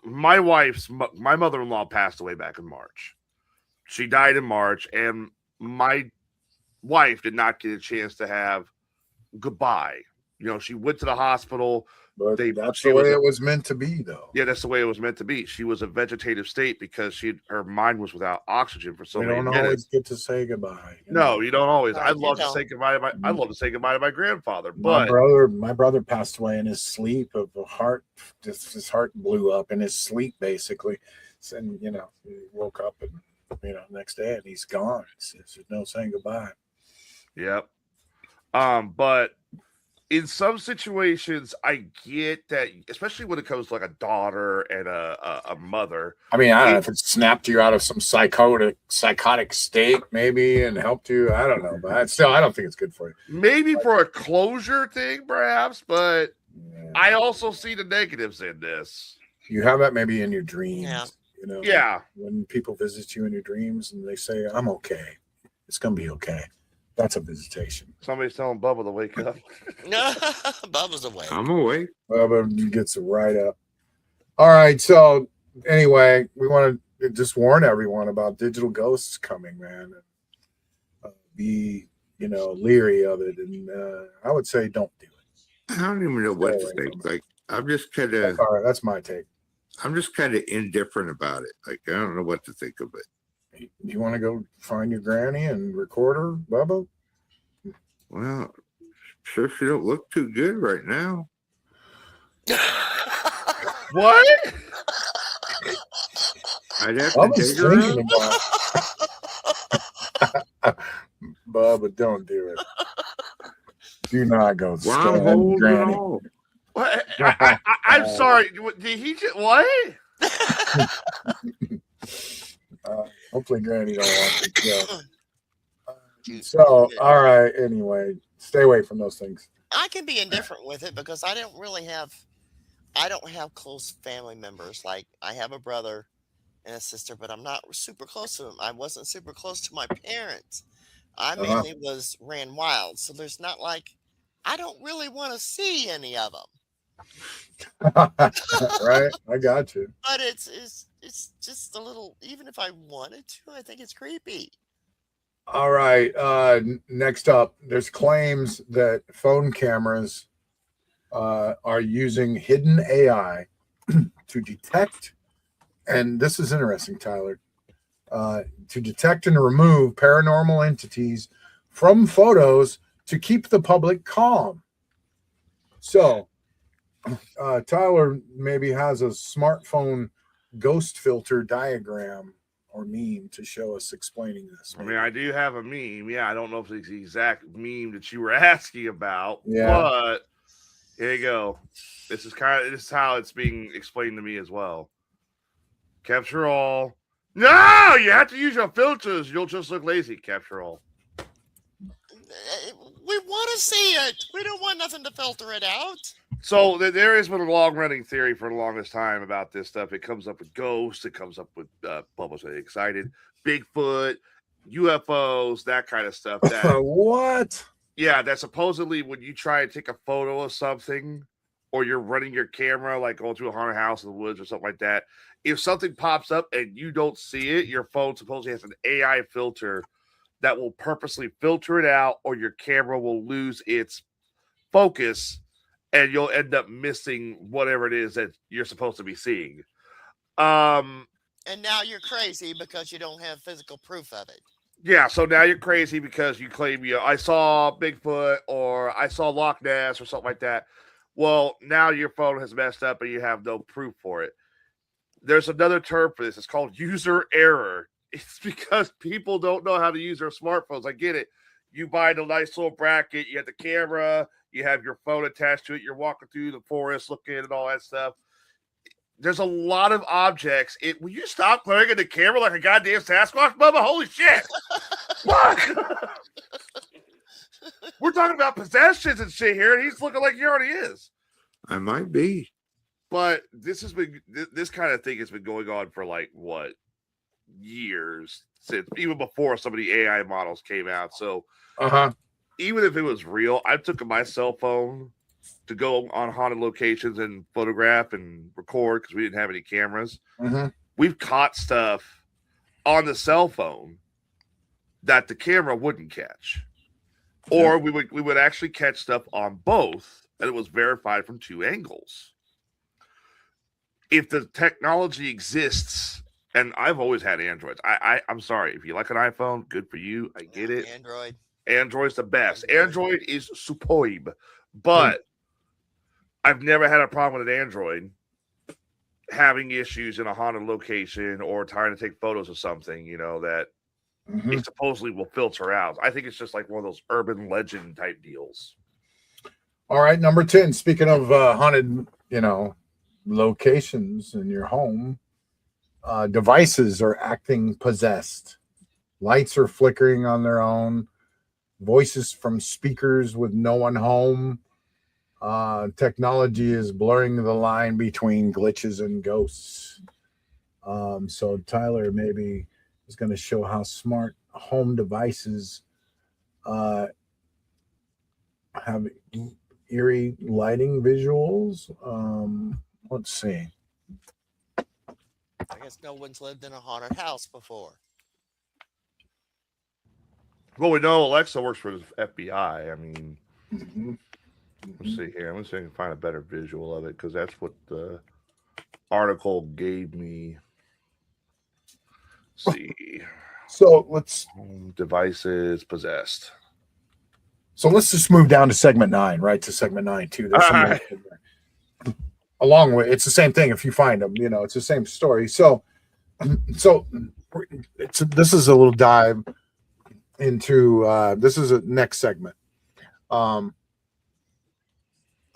My mother-in-law passed away back in March. She died in March, and my wife did not get a chance to have goodbye. She went to the hospital. But that's the way it was meant to be, though. Yeah, that's the way it was meant to be. She was a vegetative state because her mind was without oxygen for so many minutes. You don't always get to say goodbye. No, you don't always. I'd love to say goodbye to I'd love to say goodbye to my grandfather. But my brother passed away in his sleep of a heart. His heart blew up in his sleep, basically. And he woke up and next day and he's gone. There's no saying goodbye. Yep. But in some situations, I get that, especially when it comes to like a daughter and a mother. I mean, I don't know if it snapped you out of some psychotic state, maybe, and helped you. I don't know, but I don't think it's good for you. Maybe for a closure thing, perhaps, but I also see the negatives in this. You have that maybe in your dreams. Yeah. When people visit you in your dreams and they say, "I'm okay," it's gonna be okay. That's a visitation. Somebody's telling Bubba to wake up. No, Bubba's awake. I'm awake. Bubba gets it right up. All right. So anyway, we want to just warn everyone about digital ghosts coming, man. Be leery of it, and I would say don't do it. I don't even know what to think. Like, I'm just kind of. All right, that's my take. I'm just kind of indifferent about it. Like, I don't know what to think of it. You want to go find your granny and record her, Bubba? Well, sure, she don't look too good right now. What? I'd have to dig her up. Bubba, don't do it. Do not go Wormhole granny. What? I'm sorry. Did he just what? Hopefully, Granny don't want to go. So, all right. Anyway, stay away from those things. I can be indifferent with it because I don't have close family members. Like I have a brother and a sister, but I'm not super close to them. I wasn't super close to my parents. I mainly ran wild, so there's not like I don't really want to see any of them. Right, I got you. But it's just a little. Even if I wanted to, I think it's creepy. All right. Next up, there's claims that phone cameras are using hidden AI to detect, and this is interesting, Tyler, to detect and remove paranormal entities from photos to keep the public calm. So, Tyler maybe has a smartphone ghost filter diagram or meme to show us explaining this. I mean, I do have a meme. Yeah, I don't know if it's the exact meme that you were asking about. Yeah. But here you go. This is how it's being explained to me as well. Capture all. No, you have to use your filters. You'll just look lazy. Capture all. We want to see it. We don't want nothing to filter it out. So there has been a long-running theory for the longest time about this stuff. It comes up with ghosts. It comes up with Bubba's excited, Bigfoot, UFOs, that kind of stuff. That what? Yeah, that supposedly when you try and take a photo of something, or you're running your camera, like going through a haunted house in the woods or something like that, if something pops up and you don't see it, your phone supposedly has an AI filter that will purposely filter it out, or your camera will lose its focus and you'll end up missing whatever it is that you're supposed to be seeing. And now you're crazy because you don't have physical proof of it. Yeah, so now you're crazy because you claim I saw Bigfoot or I saw Loch Ness or something like that. Well, now your phone has messed up and you have no proof for it. There's another term for this. It's called user error. It's because people don't know how to use their smartphones. I get it. You buy the nice little bracket, you have the camera, you have your phone attached to it, you're walking through the forest looking and all that stuff. There's a lot of objects. Will you stop glaring at the camera like a goddamn Sasquatch, Bubba? Holy shit! Fuck! We're talking about possessions and shit here, and he's looking like he already is. I might be. But this kind of thing has been going on for like what years, since even before some of the AI models came out. So even if it was real, I took my cell phone to go on haunted locations and photograph and record because we didn't have any cameras. We've caught stuff on the cell phone that the camera wouldn't catch, or we would actually catch stuff on both, and it was verified from two angles. If the technology exists, and I've always had Androids. I'm sorry. If you like an iPhone, good for you. I get it. Android's the best. Android is superb. But I've never had a problem with an Android having issues in a haunted location or trying to take photos of something, that it supposedly will filter out. I think it's just like one of those urban legend type deals. All right, number 10. Speaking of haunted, locations in your home, devices are acting possessed. Lights are flickering on their own. Voices from speakers with no one home. Technology is blurring the line between glitches and ghosts. So Tyler maybe is going to show how smart home devices have eerie lighting visuals. Let's see. I guess no one's lived in a haunted house before. Well, we know Alexa works for the FBI. I mean, Mm-hmm. let's see here. I'm going to see if I can find a better visual of it because that's what the article gave me. Let's see. So let's Home devices possessed. So let's just move down to segment 9, right? To segment 9 too. There's some more Alright. in there. Along with it's the same thing. If you find them, it's the same story. So this is a little dive into this is a next segment. Now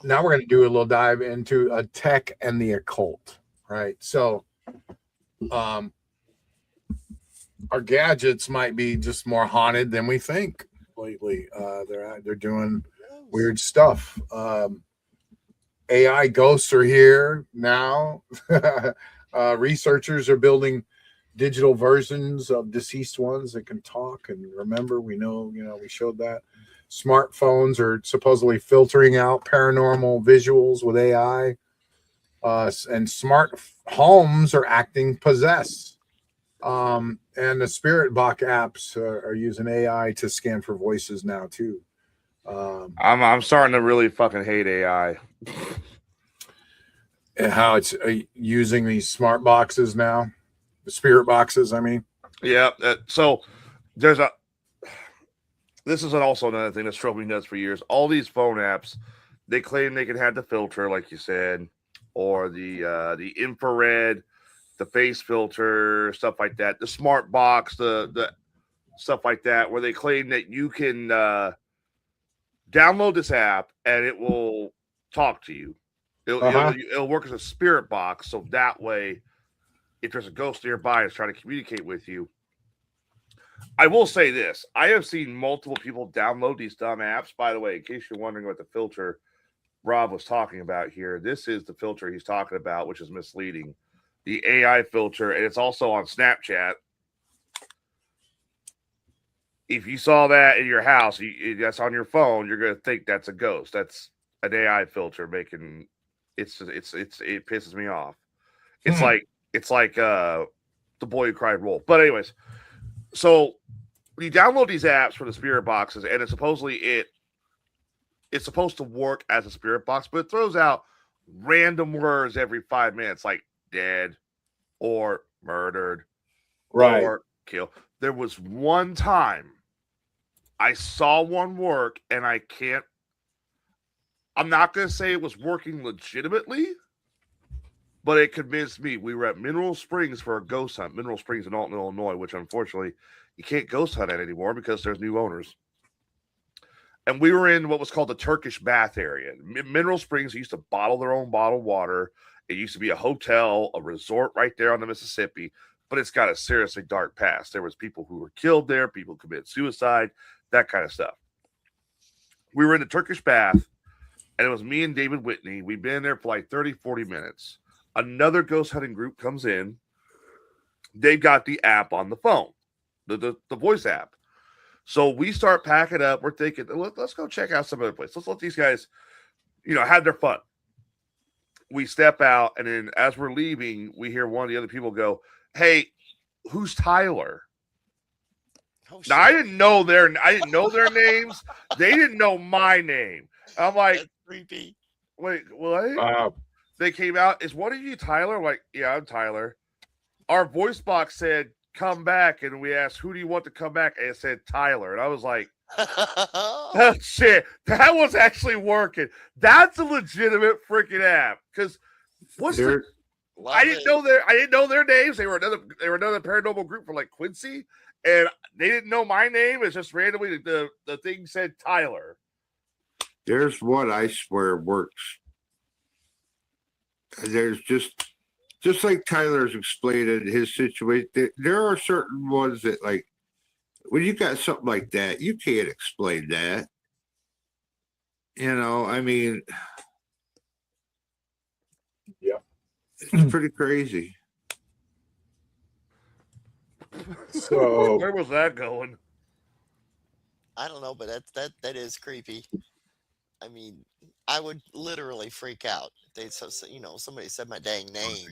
we're going to do a little dive into tech and the occult, right? So our gadgets might be just more haunted than we think lately. They're doing weird stuff. AI ghosts are here now. Researchers are building digital versions of deceased ones that can talk and remember. We know, we showed that. Smartphones are supposedly filtering out paranormal visuals with AI. And smart homes are acting possessed. And the Spirit Box apps are using AI to scan for voices now too. I'm starting to really fucking hate AI. And how it's using these smart boxes now, the Spirit Boxes. I mean, Yeah. So this is also another thing that's drove me nuts for years. All these phone apps, they claim they can have the filter, like you said, or the infrared, the face filter, stuff like that. The smart box, the stuff like that, where they claim that you can download this app and it will talk to you. It'll work as a spirit box, so that way, if there's a ghost nearby that's trying to communicate with you. I will say this: I have seen multiple people download these dumb apps. By the way, in case you're wondering what the filter Rob was talking about here, this is the filter he's talking about, which is misleading. The AI filter, and it's also on Snapchat. If you saw that in your house, that's on your phone, you're going to think that's a ghost. That's an AI filter making. It pisses me off. It's like the Boy Who Cried Wolf. But anyways, so you download these apps for the spirit boxes, and it's supposed to work as a spirit box, but it throws out random words every 5 minutes, like dead or murdered, right, or kill. There was one time I saw one work, and I'm not going to say it was working legitimately, but it convinced me. We were at Mineral Springs for a ghost hunt. Mineral Springs in Alton, Illinois, which unfortunately you can't ghost hunt at anymore because there's new owners. And we were in what was called the Turkish bath area. Mineral Springs used to bottle their own bottled water. It used to be a hotel, a resort right there on the Mississippi, but it's got a seriously dark past. There was people who were killed there, people committed suicide, that kind of stuff. We were in the Turkish bath, and it was me and David Whitney. We'd been there for like 30, 40 minutes. Another ghost hunting group comes in. They've got the app on the phone, the voice app. So we start packing up. We're thinking, let's go check out some other place. Let's let these guys, have their fun. We step out, and then as we're leaving, we hear one of the other people go, "Hey, who's Tyler?" Oh, now I didn't know their names. They didn't know my name. I'm like, that's creepy. Wait, what? They came out. Is one of you Tyler? I'm like, yeah, I'm Tyler. Our voice box said, "Come back," and we asked, "Who do you want to come back?" And it said Tyler, and I was like, "Oh shit, that was actually working." That's a legitimate freaking app. Because I didn't know their names. They were another paranormal group for like Quincy, and they didn't know my name. It's just randomly the thing said Tyler. There's what I swear works. There's just like Tyler's explained in his situation. There are certain ones that, like, when you got something like that, you can't explain that. I mean, yeah, it's pretty crazy. So where was that going? I don't know, but that is creepy. I mean, I would literally freak out if somebody said my dang name.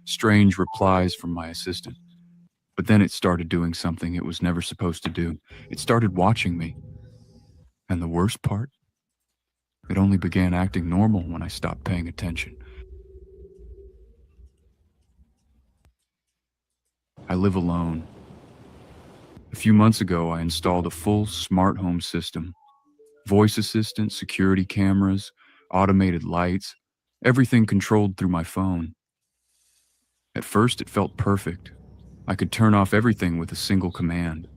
strange replies from my assistant. But then it started doing something it was never supposed to do. It started watching me. And the worst part? It only began acting normal when I stopped paying attention. I live alone. A few months ago, I installed a full smart home system. Voice assistant, security cameras, automated lights, everything controlled through my phone. At first, it felt perfect. I could turn off everything with a single command.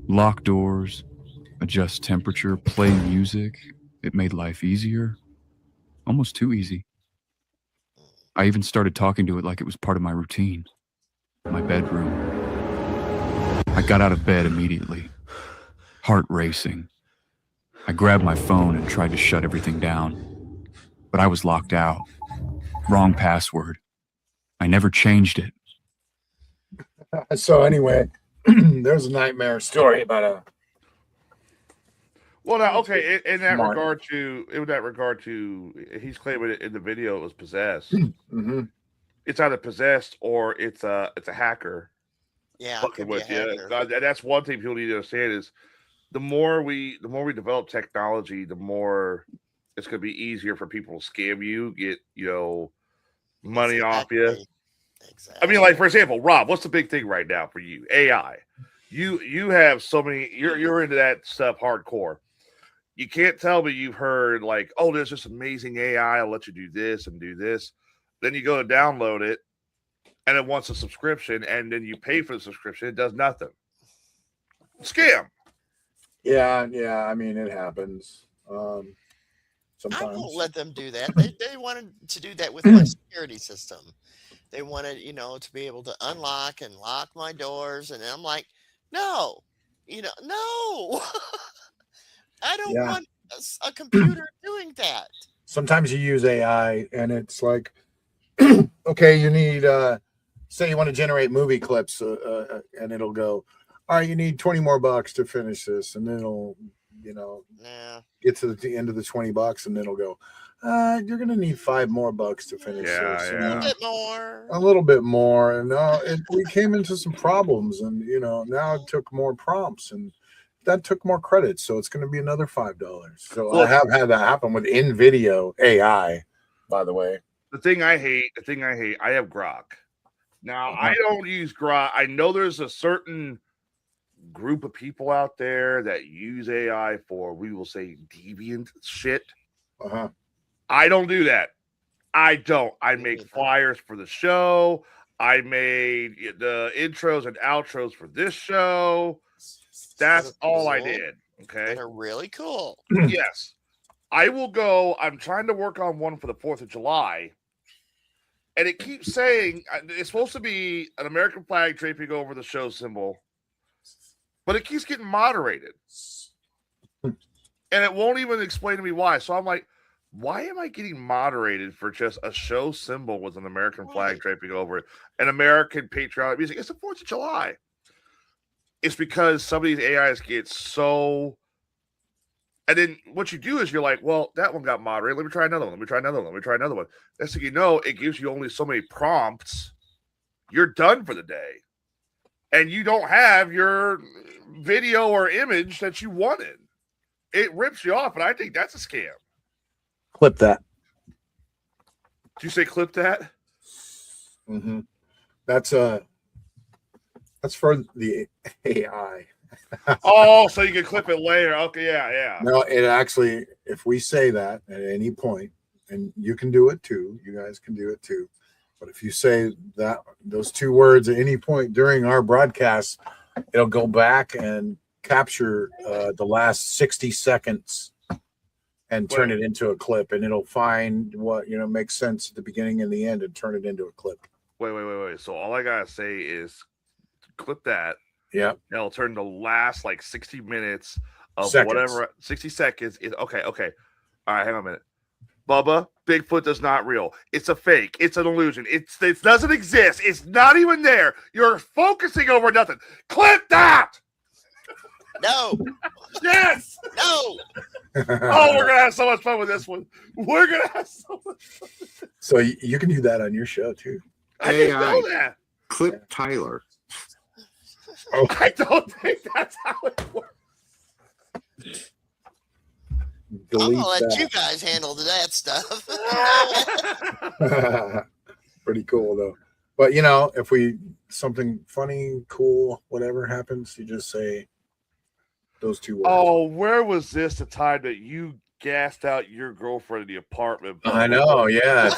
Lock doors, adjust temperature, play music. It made life easier. Almost too easy. I even started talking to it like it was part of my routine. My bedroom. I got out of bed immediately, heart racing. I grabbed my phone and tried to shut everything down, but I was locked out. Wrong password. I never changed it. So anyway, there's a nightmare story about a. Well, now, okay, in that regard to, he's claiming it in the video it was possessed. Mm-hmm. It's either possessed or it's a hacker. Yeah, it fucking could be with a you. hacker. That's one thing people need to understand is the more we develop technology, the more it's going to be easier for people to scam you, get money off you. Exactly. I mean, like for example, Rob, what's the big thing right now for you? AI. You have so many. You're into that stuff hardcore. You can't tell me you've heard like, oh, there's this amazing AI. I'll let you do this and do this. Then you go to download it, and it wants a subscription, and then you pay for the subscription. It does nothing. Scam. Yeah. I mean, it happens. Sometimes. I won't let them do that. They wanted to do that with my security system. They wanted, to be able to unlock and lock my doors, and I'm like, no, no. I don't want a computer doing that. Sometimes you use AI, and it's like, okay, you need, say you want to generate movie clips, and it'll go, all right, you need $20 more to finish this, and then it'll, get to the end of the $20, and then it'll go, you're gonna need $5 more to finish this. A little bit more. A little bit more, and we came into some problems, and now it took more prompts, and that took more credits, so it's going to be another $5. So I have had that happen with in-video AI, by the way. The thing I hate, I have Grok. Now, I don't use Grok. I know there's a certain group of people out there that use AI for, we will say, deviant shit. I don't do that. I don't. I make flyers for the show. I made the intros and outros for this show. That's all I did. Okay. They're really cool. Yes. I will go. I'm trying to work on one for the 4th of July. And it keeps saying it's supposed to be an American flag draping over the show symbol. But it keeps getting moderated. And it won't even explain to me why. So I'm like, why am I getting moderated for just a show symbol with an American flag draping over it? An American patriotic music. It's the 4th of July. It's because some of these AIs get so... And then what you do is you're like, well, that one got moderated. Let me try another one. Let me try another one. Let me try another one. Next thing you know, it gives you only so many prompts. You're done for the day. And you don't have your video or image that you wanted. It rips you off, and I think that's a scam. Clip that. Did you say clip that? Mm-hmm. That's for the AI. Oh, so you can clip it later. Okay, yeah. No, it actually, if we say that at any point, and you can do it too, you guys can do it too. But if you say that those two words at any point during our broadcast, it'll go back and capture the last 60 seconds and turn it into a clip, and it'll find what makes sense at the beginning and the end and turn it into a clip. Wait. So all I gotta say is clip that. Yeah. And it'll turn the last like 60 minutes of whatever 60 seconds is okay. All right, hang on a minute. Bubba, Bigfoot does not real. It's a fake. It's an illusion. It doesn't exist. It's not even there. You're focusing over nothing. Clip that. No. Yes. No. Oh, we're gonna have so much fun with this one. We're gonna have so much fun. So you can do that on your show too. I didn't AI. know that. Clip Tyler. Oh, I don't think that's how it works. I'm delete gonna let you that. guys handle that stuff. Pretty cool though. But you know, if we something funny, cool, whatever happens, you just say those two words. Oh, where was this the time that you gassed out your girlfriend in the apartment? I know, yeah.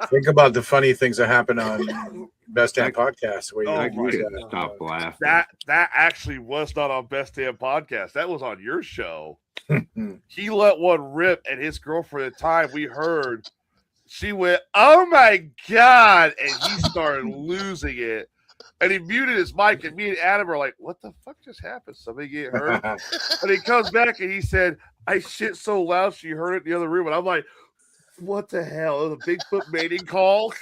Think about the funny things that happen on Best Damn Podcast. Where Oh you my use God. Stop laughing. That actually was not on Best Damn Podcast. That was on your show. He let one rip, and his girlfriend at the time we heard, she went, "Oh my God," and he started losing it. And he muted his mic, and me and Adam are like, "What the fuck just happened? Somebody get hurt?" And he comes back and he said, "I shit so loud she heard it in the other room." And I'm like, "What the hell? It was a Bigfoot mating call?"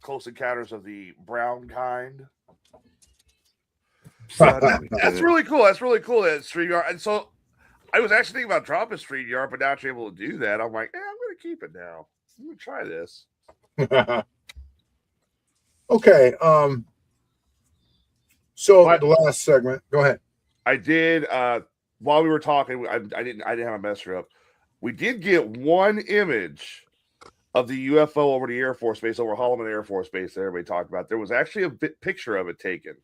Close Encounters of the Brown Kind. That's really cool. That's really cool. That StreamYard. And so I was actually thinking about dropping StreamYard, but now I'm able to do that. I'm like, I'm going to keep it now. I'm going to try this. Okay. So the last segment. Go ahead. I did. While we were talking, I didn't have a messer up. We did get one image of the UFO over the Air Force Base, over Holloman Air Force Base that everybody talked about. There was actually a picture of it taken.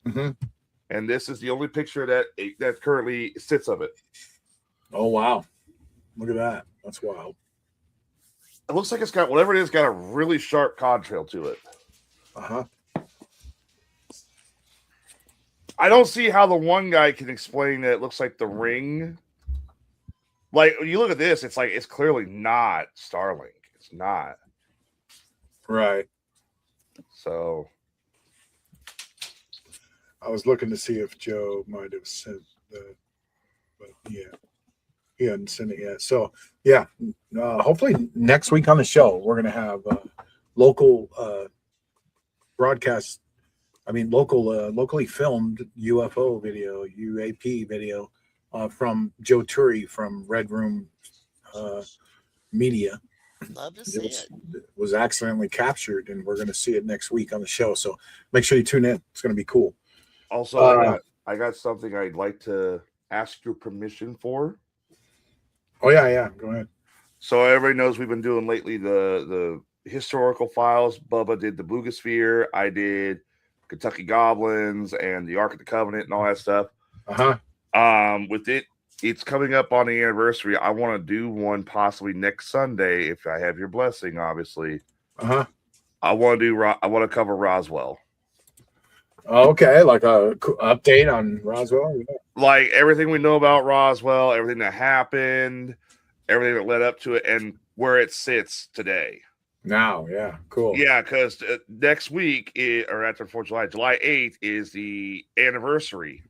Mm-hmm. And this is the only picture that currently sits of it. Oh, wow. Look at that. That's wild. It looks like it's got, whatever it is, got a really sharp contrail to it. Uh-huh. I don't see how the one guy can explain that it looks like the ring. Like, when you look at this, it's like, it's clearly not Starlink. It's not. Right. So I was looking to see if Joe might have sent the, but yeah, he hadn't sent it yet. So yeah, hopefully next week on the show we're gonna have local broadcast. I mean, locally filmed UFO video, UAP video from Joe Turi from Red Room Media. Love to see it. Was accidentally captured, and we're going to see it next week on the show. So make sure you tune in. It's going to be cool. Also, I got something I'd like to ask your permission for. Oh yeah, go ahead. So everybody knows we've been doing lately the historical files. Bubba did the Boogosphere. I did Kentucky Goblins and the Ark of the Covenant and all that stuff. With it's coming up on the anniversary. I want to do one possibly next Sunday if I have your blessing, obviously. I want to cover Roswell. Okay, like a update on Roswell. Like everything we know about Roswell, everything that happened, everything that led up to it, and where it sits today. Now, yeah, cool. Yeah, because next week, or after 4th of July, July 8th is the anniversary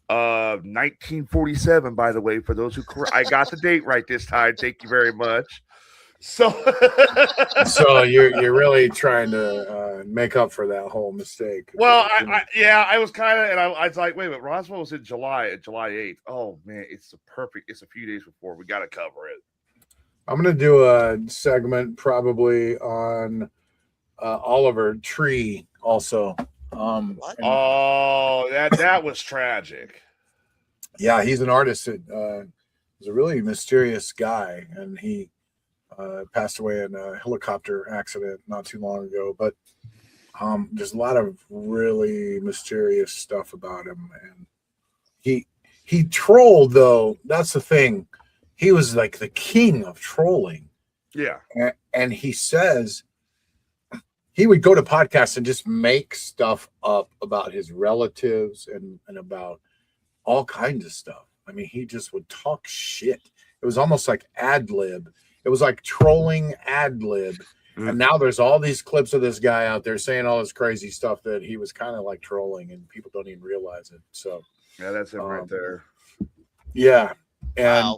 of 1947, by the way, for those who I got the date right this time. Thank you very much. So you're really trying to make up for that whole mistake. Well, I was kind of, and I was like, wait a minute, Roswell was in July 8th. Oh man, it's a few days before. We got to cover it. I'm going to do a segment probably on Oliver Tree also. That was tragic. Yeah, he's an artist. He's a really mysterious guy, and he passed away in a helicopter accident not too long ago. But there's a lot of really mysterious stuff about him, and he trolled though. That's the thing. He was like the king of trolling. Yeah, and he says he would go to podcasts and just make stuff up about his relatives and about all kinds of stuff. I mean, he just would talk shit. It was almost like ad lib. It was like trolling ad lib. And now there's all these clips of this guy out there saying all this crazy stuff that he was kind of like trolling, and people don't even realize it. So yeah, that's him right there. Yeah, and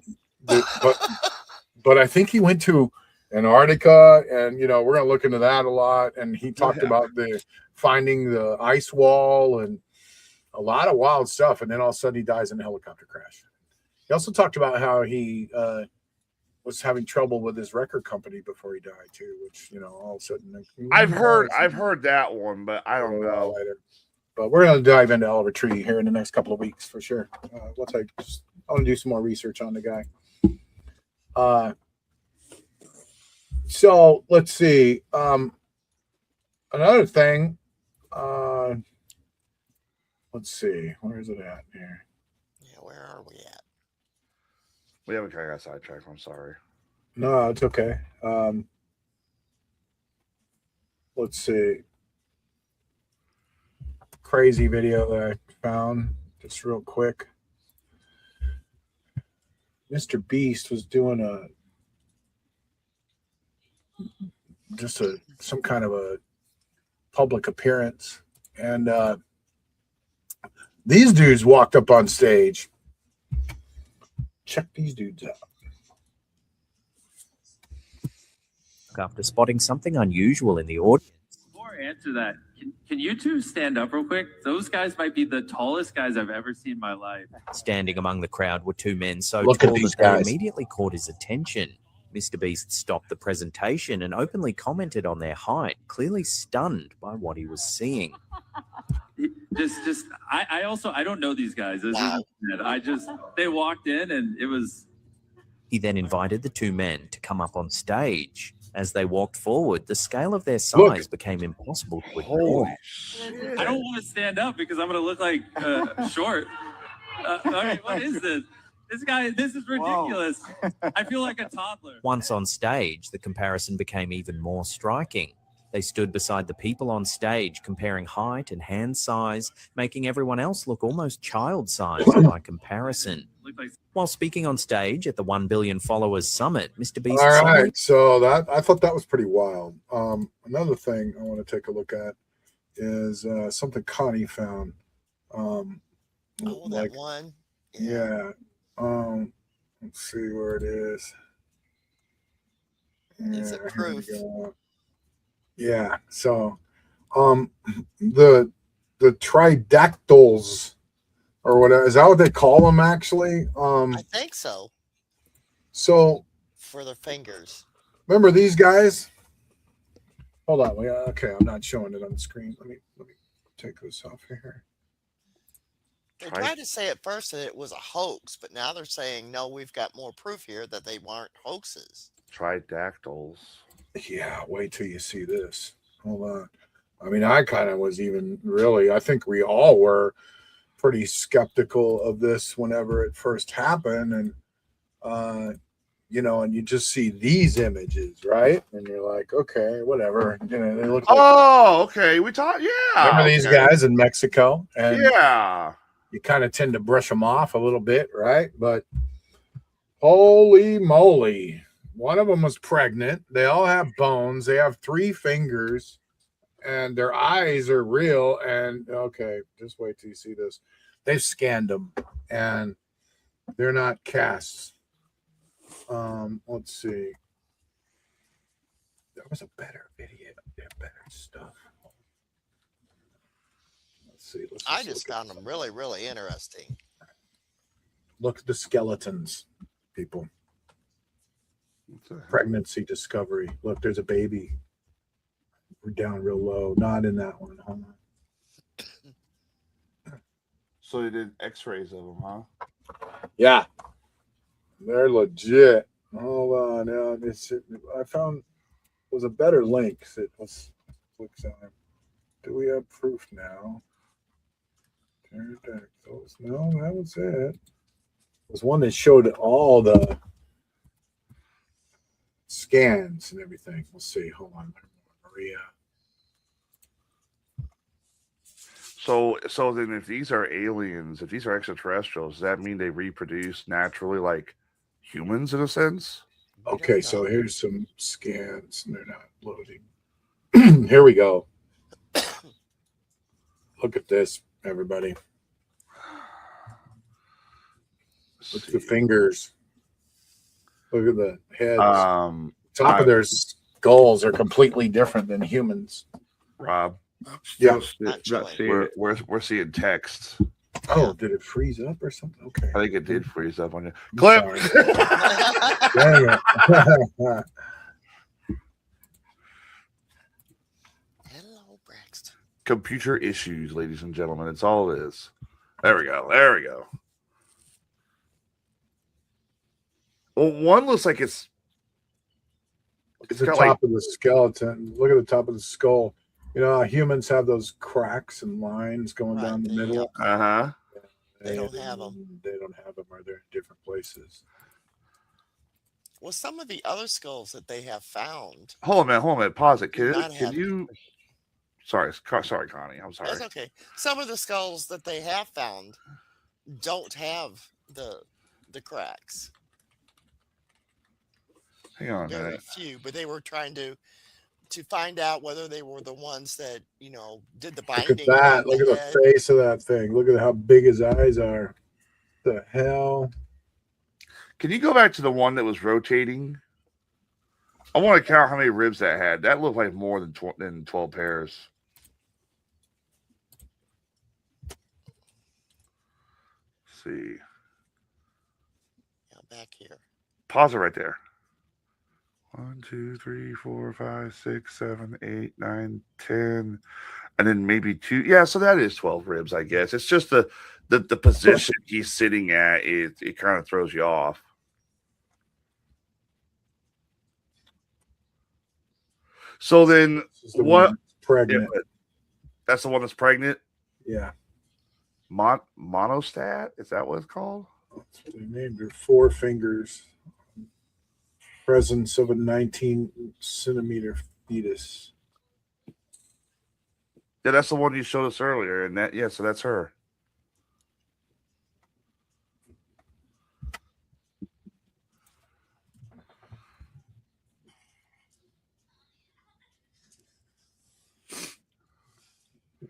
but I think he went to Antarctica, and we're gonna look into that a lot. And he talked about finding the ice wall and a lot of wild stuff. And then all of a sudden he dies in a helicopter crash. He also talked about how he was having trouble with his record company before he died too, which all of a sudden I've heard that one, but I don't know. Later. But we're gonna dive into Oliver Tree here in the next couple of weeks for sure. Once I want to do some more research on the guy. So let's see. Another thing. Let's see. Where is it at here? Yeah, where are we at? We haven't kind of got sidetracked. I'm sorry. No, it's okay. Let's see. Crazy video that I found just real quick. Mr. Beast was doing some kind of a public appearance, and these dudes walked up on stage. Check these dudes out. After spotting something unusual in the audience. Before I answer that, can you two stand up real quick? Those guys might be the tallest guys I've ever seen in my life. Standing among the crowd were two men so Look at tall these that they guys. immediately caught his attention. Mr. Beast stopped the presentation and openly commented on their height, clearly stunned by what he was seeing. I don't know these guys. Wow. They walked in and it was. He then invited the two men to come up on stage. As they walked forward, the scale of their size became impossible to ignore. I don't want to stand up because I'm going to look like short. What is this? This is ridiculous. I feel like a toddler. Once on stage, the comparison became even more striking. They stood beside the people on stage, comparing height and hand size, making everyone else look almost child-sized by comparison. While speaking on stage at the 1 billion followers summit, Mr. Beast All suddenly right, so that I thought that was pretty wild. Another thing I want to take a look at is something Connie found. That one. Yeah. Let's see where it is. Is it proof? Yeah. So, the tridactyls or whatever, is that what they call them actually? I think so. So For their fingers. remember these guys? Hold on. Okay, I'm not showing it on the screen. Let me take this off here. They tried to say at first that it was a hoax, but now they're saying, no, we've got more proof here that they weren't hoaxes. Tridactyls. Yeah, wait till you see this. Hold on. I mean, I kind of was I think we all were pretty skeptical of this whenever it first happened. And, and you just see these images, right? And you're like, okay, whatever. They look like, Okay. We talked, yeah. remember these guys in Mexico? And yeah. you kind of tend to brush them off a little bit, right? But holy moly. One of them was pregnant. They all have bones. They have 3 fingers, and their eyes are real. And okay, just wait till you see this. They've scanned them, and they're not casts. Let's see. There was a better video. There better stuff. Let's see. I just found them really, really interesting. Look at the skeletons, people. Pregnancy discovery. Look, there's a baby. We're down real low. Not in that one. Hold on. So they did x-rays of them, huh? Yeah. They're legit. Hold on. Yeah, I found was a better link. It was do we have proof now? Pterodactyls. No, that was it. It was one that showed all the scans and everything. We'll see. Hold on, Maria. So then if these are aliens, if these are extraterrestrials, does that mean they reproduce naturally like humans in a sense? Okay, so here's some scans and they're not loading. Here we go. Look at this, everybody. Look at the fingers. Look at the heads. Top of their skulls are completely different than humans. Rob, Yeah, we're seeing text. Oh, did it freeze up or something? Okay. I think it did freeze up on you. I'm Clip. sorry. Dang it. Hello, Braxton. Computer issues, ladies and gentlemen. It's all it is. There we go. There we go. Well, one looks like it's the got top of the skeleton. Look at the top of the skull. You know how humans have those cracks and lines going down the middle? Uh-huh. They don't have them. They don't have them, or they're in different places. Well, some of the other skulls that they have found. Hold on a minute. Pause it. Can Not have you? Sorry, Connie. I'm sorry. That's okay. Some of the skulls that they have found don't have the cracks. Hang on a Very minute. few, but they were trying to find out whether they were the ones that did the Look binding. at that. on Look at the head. face of that thing. Look at how big his eyes are. The hell? Can you go back to the one that was rotating? I want to count how many ribs that had. That looked like more than 12 pairs. Let's see. Yeah, back here. Pause it right there. 1, 2, 3, 4, 5, 6, 7, 8, 9, 10, and then maybe 2. Yeah, so that is 12 ribs, I guess. It's just the position he's sitting at. It kind of throws you off. So then, what? Pregnant. Yeah, that's the one that's pregnant. Yeah. Monostat? Is that what it's called? That's what they named her. 4 fingers. Presence of a 19-centimeter fetus. Yeah, that's the one you showed us earlier, and so that's her.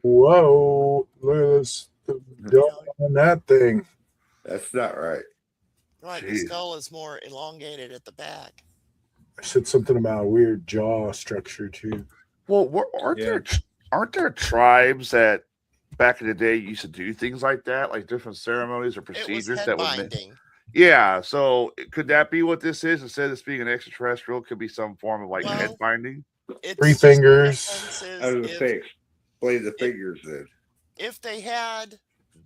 Whoa! Look at this. The dome on that thing. That's not right. Right, the Jeez. skull is more elongated at the back. I said something about a weird jaw structure too. Well, aren't there tribes that back in the day used to do things like that, like different ceremonies or procedures that would binding. Yeah, so could that be what this is? Instead of this being an extraterrestrial, could be some form of like head binding. 3 fingers. I was gonna say, play the fingers then. If they had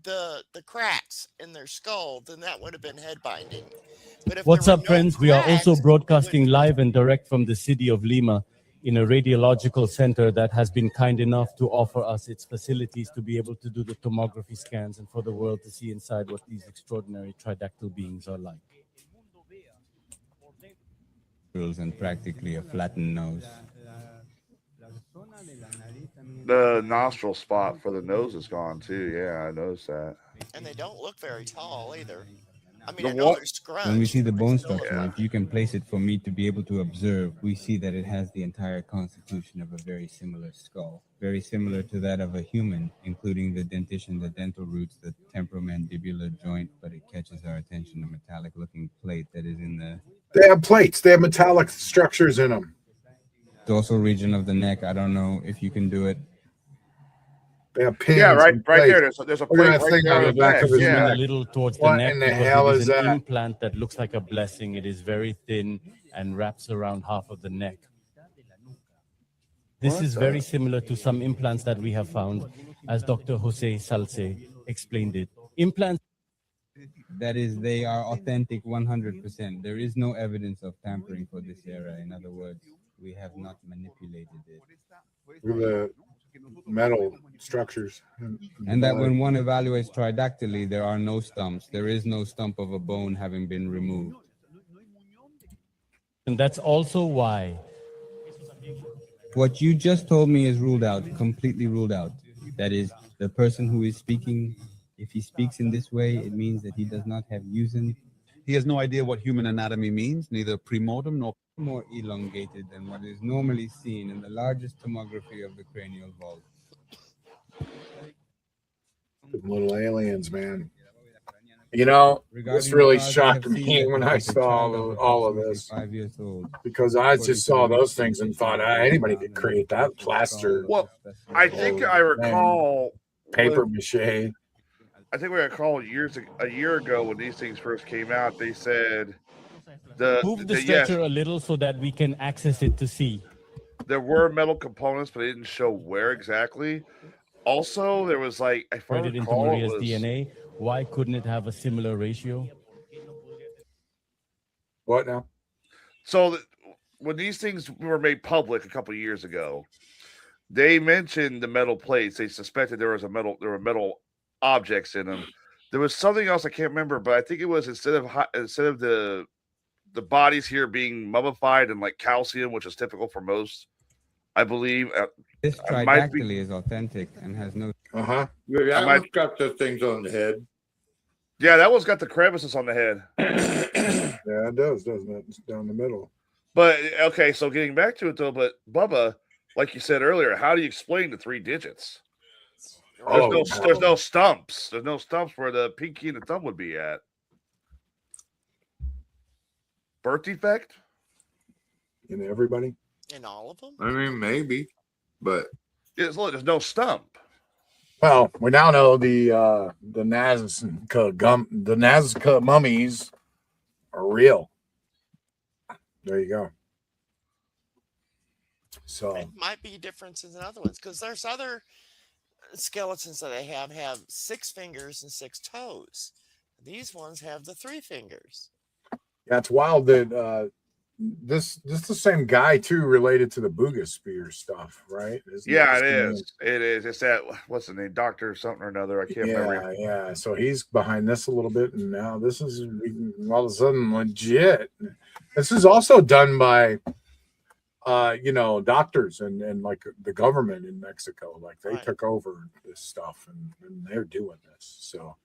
the cracks in their skull, then that would have been head binding. But if What's there up, were no friends? We are also cracks, broadcasting live and direct from the city of Lima in a radiological center that has been kind enough to offer us its facilities to be able to do the tomography scans and for the world to see inside what these extraordinary tridactyl beings are like. And practically a flattened nose. The nostril spot for the nose is gone too. Yeah, I noticed that. and they don't look very tall either. I mean, The I know what? they're scrunched. When we see the but they bone still look structure, like- if you can place it for me to be able to observe, we see that it has the entire constitution of a very similar skull, very similar to that of a human, including the dentition, the dental roots, the temporomandibular joint, but it catches our attention, the metallic-looking plate that is in the They have plates. They have metallic structures in them. dorsal region of the neck. I don't know if you can do it. They have pins. Yeah, right and there. plates. There's a Look at plate that right thing there on the back of his Zoom neck. a little towards the What neck in the because hell it is is an that? implant that looks like a blessing. It is very thin and wraps around half of the neck. This What is the- very similar to some implants that we have found, as Dr. Jose Salce explained it. Implants. That is, they are authentic 100%. There is no evidence of tampering for this era. In other words, we have not manipulated it. Look at the metal structures. And that when one evaluates tridactyly, there are no stumps. There is no stump of a bone having been removed. And that's also why What you just told me is ruled out, completely ruled out. That is, the person who is speaking, if he speaks in this way, it means that he does not have using. He has no idea what human anatomy means, neither premortem nor more elongated than what is normally seen in the largest tomography of the cranial vault. Them little aliens, man. You know, this Regarding really the cause, I shocked have seen me that when there I was a saw child of all of approximately this. 5 years old. Because I just saw those things and thought, anybody could create that plaster. Well, I think I recall paper mache. I think we got called a year ago when these things first came out. They said Move the yes, stretcher a little so that we can access it to see. there were metal components, but they didn't show where exactly. Also, there was like, if I Converted into recall, Maria's it was DNA. Why couldn't it have a similar ratio? What now? so when these things were made public a couple of years ago, they mentioned the metal plates. They suspected there were metal objects in them. There was something else I can't remember, but I think it was instead of the bodies here being mummified and like calcium, which is typical for most, I believe. This tridactyly is authentic and has no. Uh-huh. Yeah, that one's got the things on the head. Yeah, that one's got the crevices on the head. Yeah, it does, doesn't it? It's down the middle. But okay, so getting back to it though, but Bubba, like you said earlier, how do you explain the 3 digits? There's no stumps. There's no stumps where the pinky and the thumb would be at. Birth defect? In everybody? In all of them? I mean, maybe, but there's no stump. Well, we now know the Nazca mummies are real. There you go. So It might be differences in other ones because there's other skeletons that they have 6 fingers and 6 toes. These ones have the 3 fingers. yeah, it's wild that this is the same guy too, related to the Booga Spear stuff, right? Yeah, it is. It is. It's that, what's the name, Doctor something or another. I can't remember. Yeah. So he's behind this a little bit, and now this is all of a sudden legit. This is also done by doctors and like the government in Mexico. Like they took over this stuff and they're doing this. So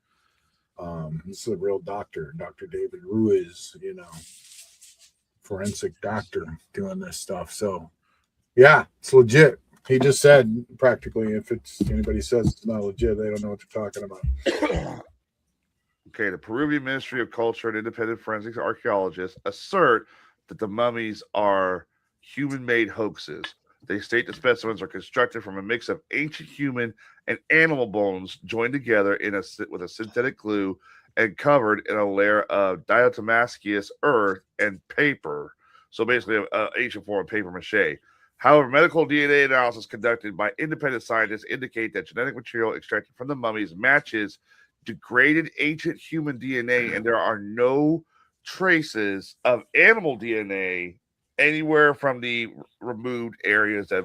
this is a real doctor, Dr. David Ruiz, forensic doctor doing this stuff. So yeah, it's legit. He just said practically if anybody says it's not legit, they don't know what you're talking about. Okay, the Peruvian Ministry of Culture and independent forensic archaeologists assert that the mummies are human-made hoaxes. They state the specimens are constructed from a mix of ancient human and animal bones joined together with a synthetic glue and covered in a layer of diatomaceous earth and paper. So basically, an ancient form of paper mache. However, medical DNA analysis conducted by independent scientists indicate that genetic material extracted from the mummies matches degraded ancient human DNA, and there are no traces of animal DNA anywhere from the removed areas that have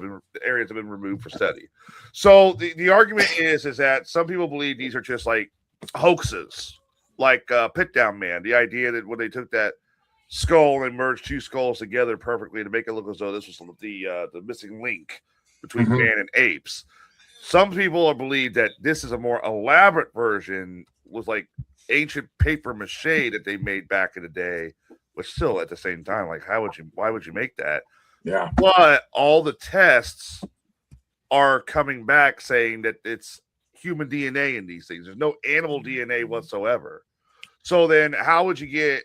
been removed for study. So the argument is that some people believe these are just like hoaxes, like Pit Down Man. The idea that when they took that skull and merged 2 skulls together perfectly to make it look as though this was the missing link between man and apes. Some people believe that this is a more elaborate version with like ancient paper mache that they made back in the day, but still at the same time, like why would you make that? Yeah. But all the tests are coming back saying that it's human DNA in these things. There's no animal DNA whatsoever. So then how would you get,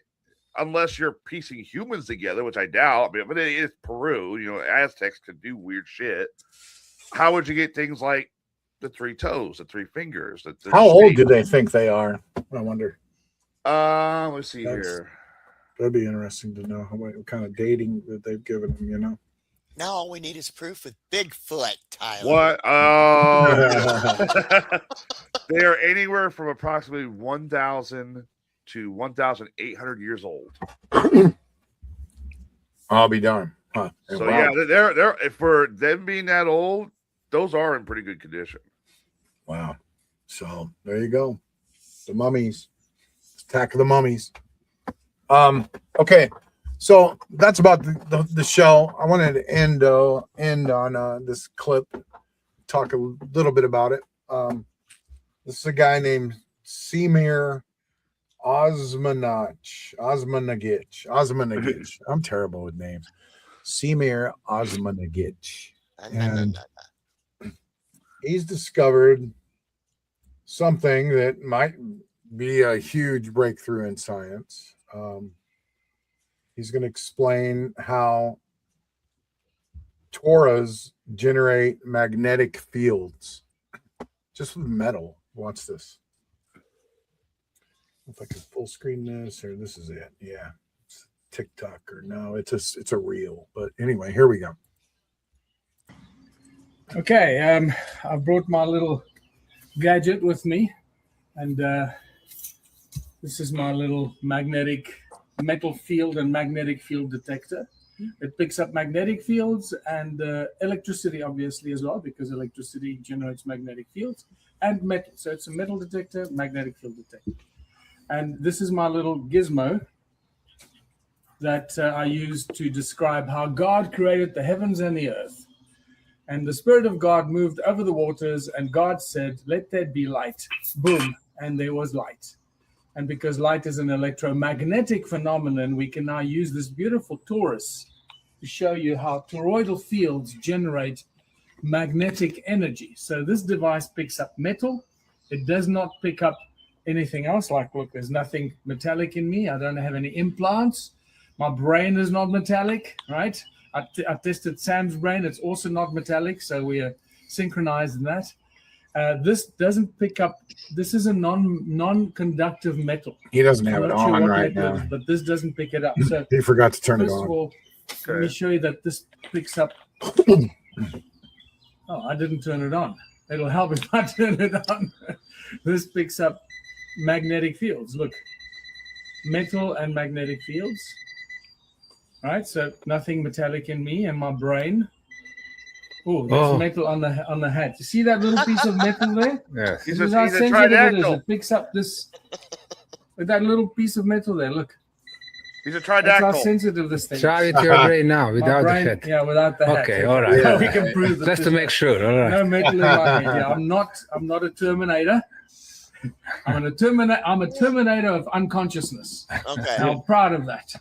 unless you're piecing humans together, which I doubt, but it is Peru, Aztecs could do weird shit. How would you get things like the 3 toes, the 3 fingers? How old do they think they are? I wonder. Let's see here. That'd be interesting to know what kind of dating that they've given them, Now all we need is proof with Bigfoot, Tyler. What? They are anywhere from approximately 1,000 to 1,800 years old. I'll be darned. Huh. So yeah, they're for them being that old, those are in pretty good condition. Wow. So there you go. The mummies. Attack of the Mummies. Okay. So that's about the show. I wanted to end on this clip, talk a little bit about it. This is a guy named Semir Osmanagich. I'm terrible with names. Semir Osmanagich. And he's discovered something that might be a huge breakthrough in science. He's going to explain how Torahs generate magnetic fields just with metal. Watch this. If I can full screen this, or this is it. Yeah. It's TikTok or no, it's a reel. But anyway, here we go. Okay, I've brought my little gadget with me, and this is my little magnetic metal field and magnetic field detector. It picks up magnetic fields and electricity, obviously, as well, because electricity generates magnetic fields, and metal. So it's a metal detector, magnetic field detector. And this is my little gizmo that I use to describe how God created the heavens and the earth. And the Spirit of God moved over the waters, and God said, "Let there be light." Boom, and there was light. And because light is an electromagnetic phenomenon, we can now use this beautiful torus to show you how toroidal fields generate magnetic energy. So this device picks up metal. It does not pick up anything else. Like, look, there's nothing metallic in me. I don't have any implants. My brain is not metallic, right? I tested Sam's brain. It's also not metallic, so we are synchronized in that. This doesn't pick up. This is a non-conductive metal. He doesn't have I'm it not sure on what right metal it now. is, but this doesn't pick it up. So He forgot to turn it first on. of all, let me show you that this picks up. Oh, I didn't turn it on. It'll help if I turn it on. This picks up magnetic fields. Look, metal and magnetic fields. All right, so nothing metallic in me and my brain. Oh, there's metal on the hat. You see that little piece of metal there? Yes. This is how sensitive it is. It picks up this with that little piece of metal there. Look. He's a That's how tridactyl. sensitive this thing is. Try with your brain now, My without brain, the hat. Yeah, without the hat. Okay, all right. Now we can prove that Just to there's make sure. All right. no metal in my head. Yeah, I'm not a Terminator. I'm a Terminator of unconsciousness. Okay. And I'm proud of that.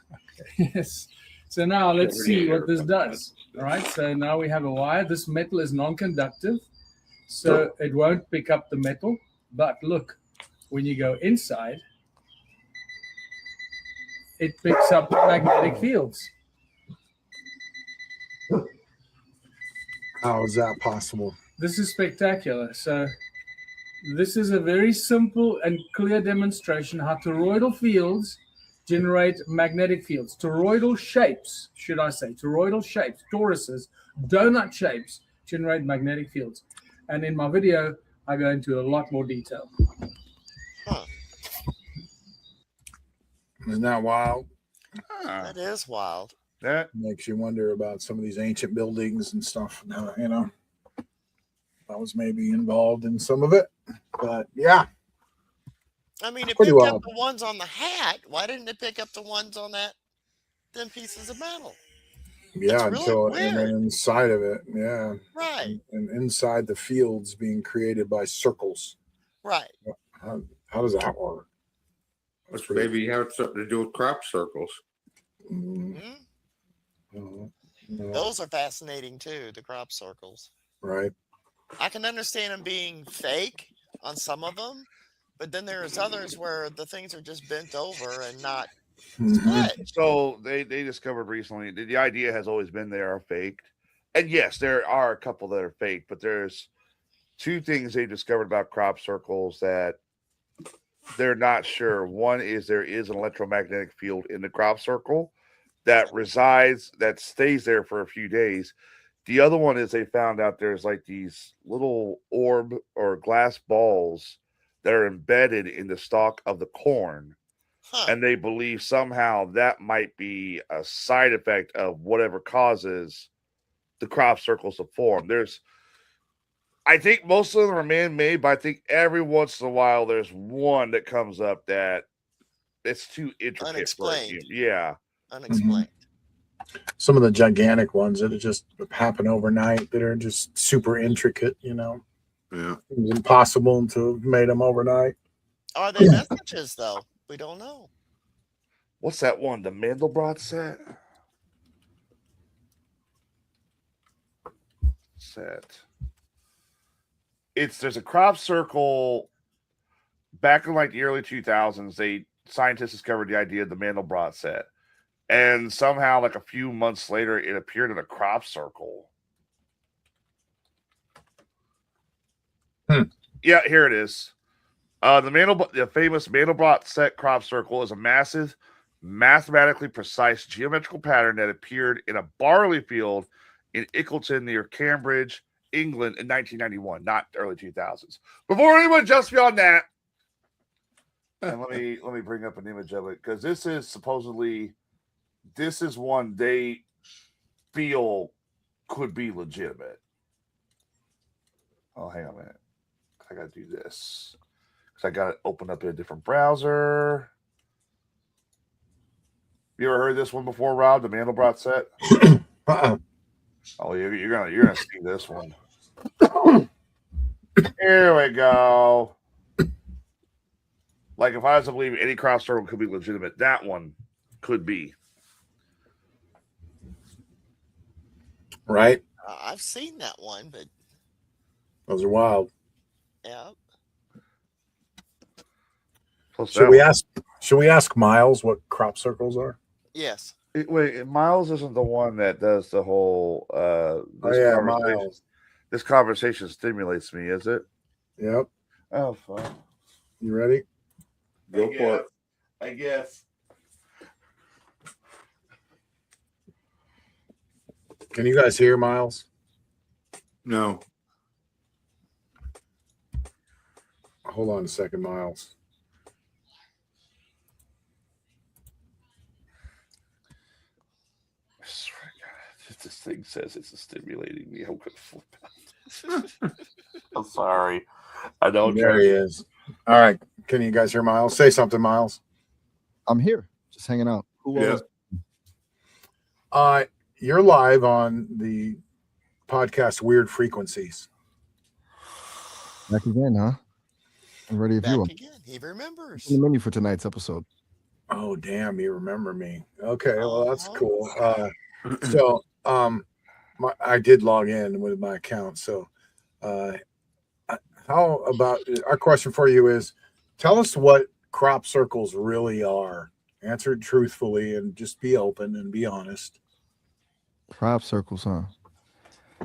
Yes. So now let's see what this does. All right. So now we have a wire. This metal is non-conductive, so it won't pick up the metal. But look, when you go inside, it picks up magnetic fields. How is that possible? This is spectacular. So this is a very simple and clear demonstration how toroidal fields generate magnetic fields. Toroidal shapes, should I say, toroidal shapes, toruses, donut shapes generate magnetic fields. And in my video, I go into a lot more detail. Isn't that wild? That is wild. That makes you wonder about some of these ancient buildings and stuff. Now, you know, I was maybe involved in some of it, but yeah. I mean, it Pretty picked wild. up the ones on the hat. Why didn't it pick up the ones on them pieces of metal? Yeah, It's really and then inside of it, yeah. Right. And inside the fields being created by circles. Right. How does that work? Which maybe have something to do with crop circles. Those are fascinating too, the crop circles. Right. I can understand them being fake on some of them, but then there's others where the things are just bent over and not split. So they discovered recently that the idea has always been they are faked. And yes, there are a couple that are fake, but there's two things they discovered about crop circles that they're not sure. One is there is an electromagnetic field in the crop circle that stays there for a few days. The other one is they found out there's like these little orb or glass balls that are embedded in the stalk of the corn. And they believe somehow that might be a side effect of whatever causes the crop circles to form. I think most of them are man-made, but I think every once in a while there's one that comes up that it's too intricate. Unexplained. Yeah. Unexplained. Some of the gigantic ones that just happen overnight that are just super intricate, you know. Yeah. It was impossible to have made them overnight. Are they messages though? We don't know. What's that one? The Mandelbrot set? There's a crop circle back in like the early 2000s. Scientists discovered the idea of the Mandelbrot set. And somehow, like a few months later, it appeared in a crop circle. Yeah, here it is. The famous Mandelbrot set crop circle is a massive, mathematically precise geometrical pattern that appeared in a barley field in Ickleton near Cambridge, England in 1991, not the early 2000s. Before anyone jumps beyond that, and let me bring up an image of it, because this is one they feel could be legitimate. Oh, hang on a minute. I gotta do this. Because I got it open up in a different browser. You ever heard this one before, Rob? The Mandelbrot set? Oh, you're gonna see this one. Here we go. Like, if I was to believe any crop circle could be legitimate, that one could be. Right? I've seen that one, but Those are wild. yeah. Should we ask Miles what crop circles are? Yes. Wait, Miles isn't the one that does the whole Miles. This conversation stimulates me, is it? Yep. Oh, fuck. You ready? Go for it. I guess. Can you guys hear Miles? No. Hold on a second, Miles. I swear to God, this thing says it's stimulating me. I'm gonna flip out. I'm sorry. I don't. There he is. All right. Can you guys hear Miles? Say something, Miles. I'm here, just hanging out. Who else? You're live on the podcast Weird Frequencies. Back again, huh? I'm ready to view them. Again, he remembers. In the menu for tonight's episode. Oh, damn, you remember me. Okay, well, that's cool. So I did log in with my account. So how about our question for you is, tell us what crop circles really are. Answer it truthfully and just be open and be honest. Crop circles, huh?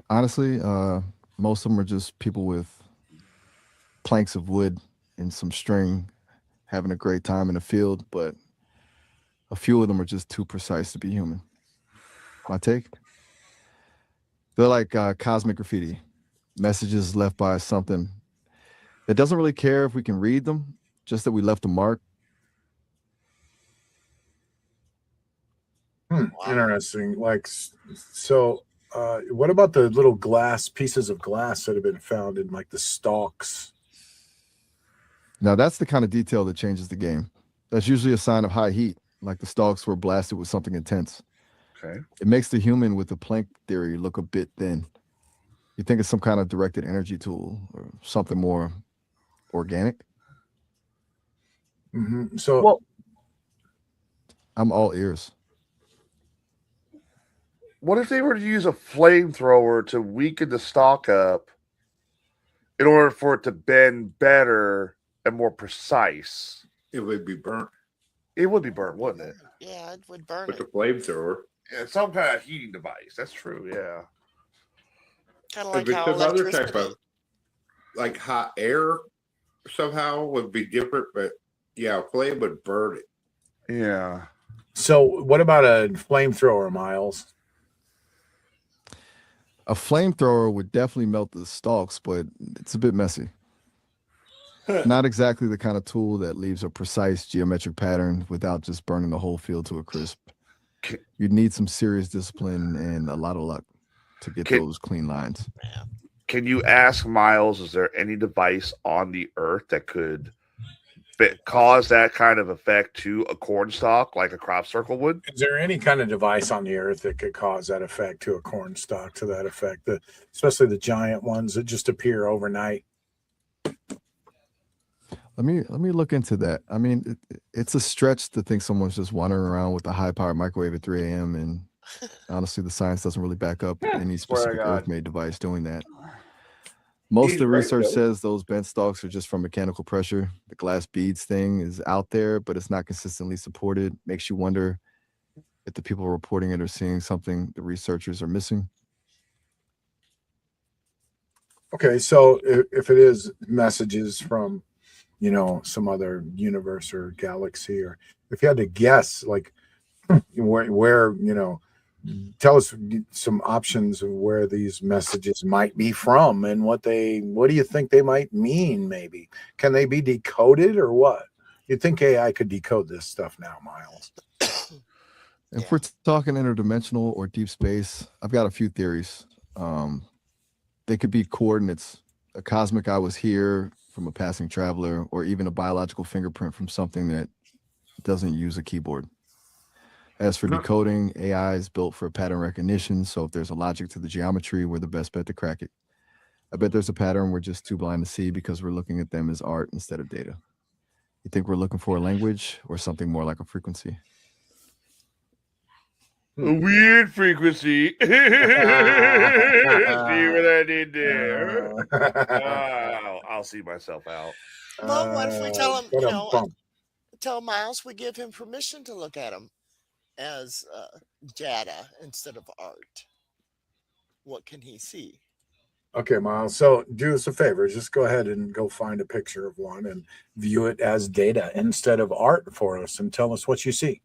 Honestly, most of them are just people with planks of wood and some string having a great time in the field, but a few of them are just too precise to be human. My take? They're like cosmic graffiti, messages left by something that doesn't really care if we can read them, just that we left a mark. Interesting. Like, so what about the little pieces of glass that have been found in like the stalks? Now that's the kind of detail that changes the game. That's usually a sign of high heat, like the stalks were blasted with something intense. Okay. It makes the human with the Planck theory look a bit thin. You think it's some kind of directed energy tool or something more organic? Mm-hmm. So I'm all ears. What if they were to use a flamethrower to weaken the stalk up in order for it to bend better and more precise? It would be burnt. It would be burnt, wouldn't it? Yeah, it would burn With it. the flamethrower. Yeah, some kind of heating device. That's true. Yeah. Kind of like If it's how another electricity. type of like hot air somehow would be different, but yeah, flame would burn it. Yeah. So what about a flamethrower, Miles? A flamethrower would definitely melt the stalks, but it's a bit messy. Not exactly the kind of tool that leaves a precise geometric pattern without just burning the whole field to a crisp. You'd need some serious discipline and a lot of luck to get those clean lines. Can you ask Miles, is there any device on the earth that could cause that kind of effect to a corn stalk like a crop circle would? Is there any kind of device on the earth that could cause that effect to a corn stalk to that effect? Especially the giant ones that just appear overnight. Let me look into that. I mean, it's a stretch to think someone's just wandering around with a high-powered microwave at 3 a.m. And honestly, the science doesn't really back up any specific Earth-made device doing that. Most of the research says those bent stalks are just from mechanical pressure. The glass beads thing is out there, but it's not consistently supported. Makes you wonder if the people reporting it are seeing something the researchers are missing. Okay, so if it is messages from some other universe or galaxy, or if you had to guess, like where tell us some options of where these messages might be from and what do you think they might mean? Maybe can they be decoded or what? You'd think AI could decode this stuff now, Miles. If we're talking interdimensional or deep space, I've got a few theories. They could be coordinates, a cosmic "I was here" from a passing traveler, or even a biological fingerprint from something that doesn't use a keyboard. As for decoding, AI is built for pattern recognition, so if there's a logic to the geometry, we're the best bet to crack it. I bet there's a pattern we're just too blind to see because we're looking at them as art instead of data. You think we're looking for a language or something more like a frequency? A weird frequency. See what I did there? I'll see myself out. Well, what if we tell him, tell Miles we give him permission to look at them as data instead of art? What can he see? Okay, Miles. So do us a favor. Just go ahead and go find a picture of one and view it as data instead of art for us and tell us what you see.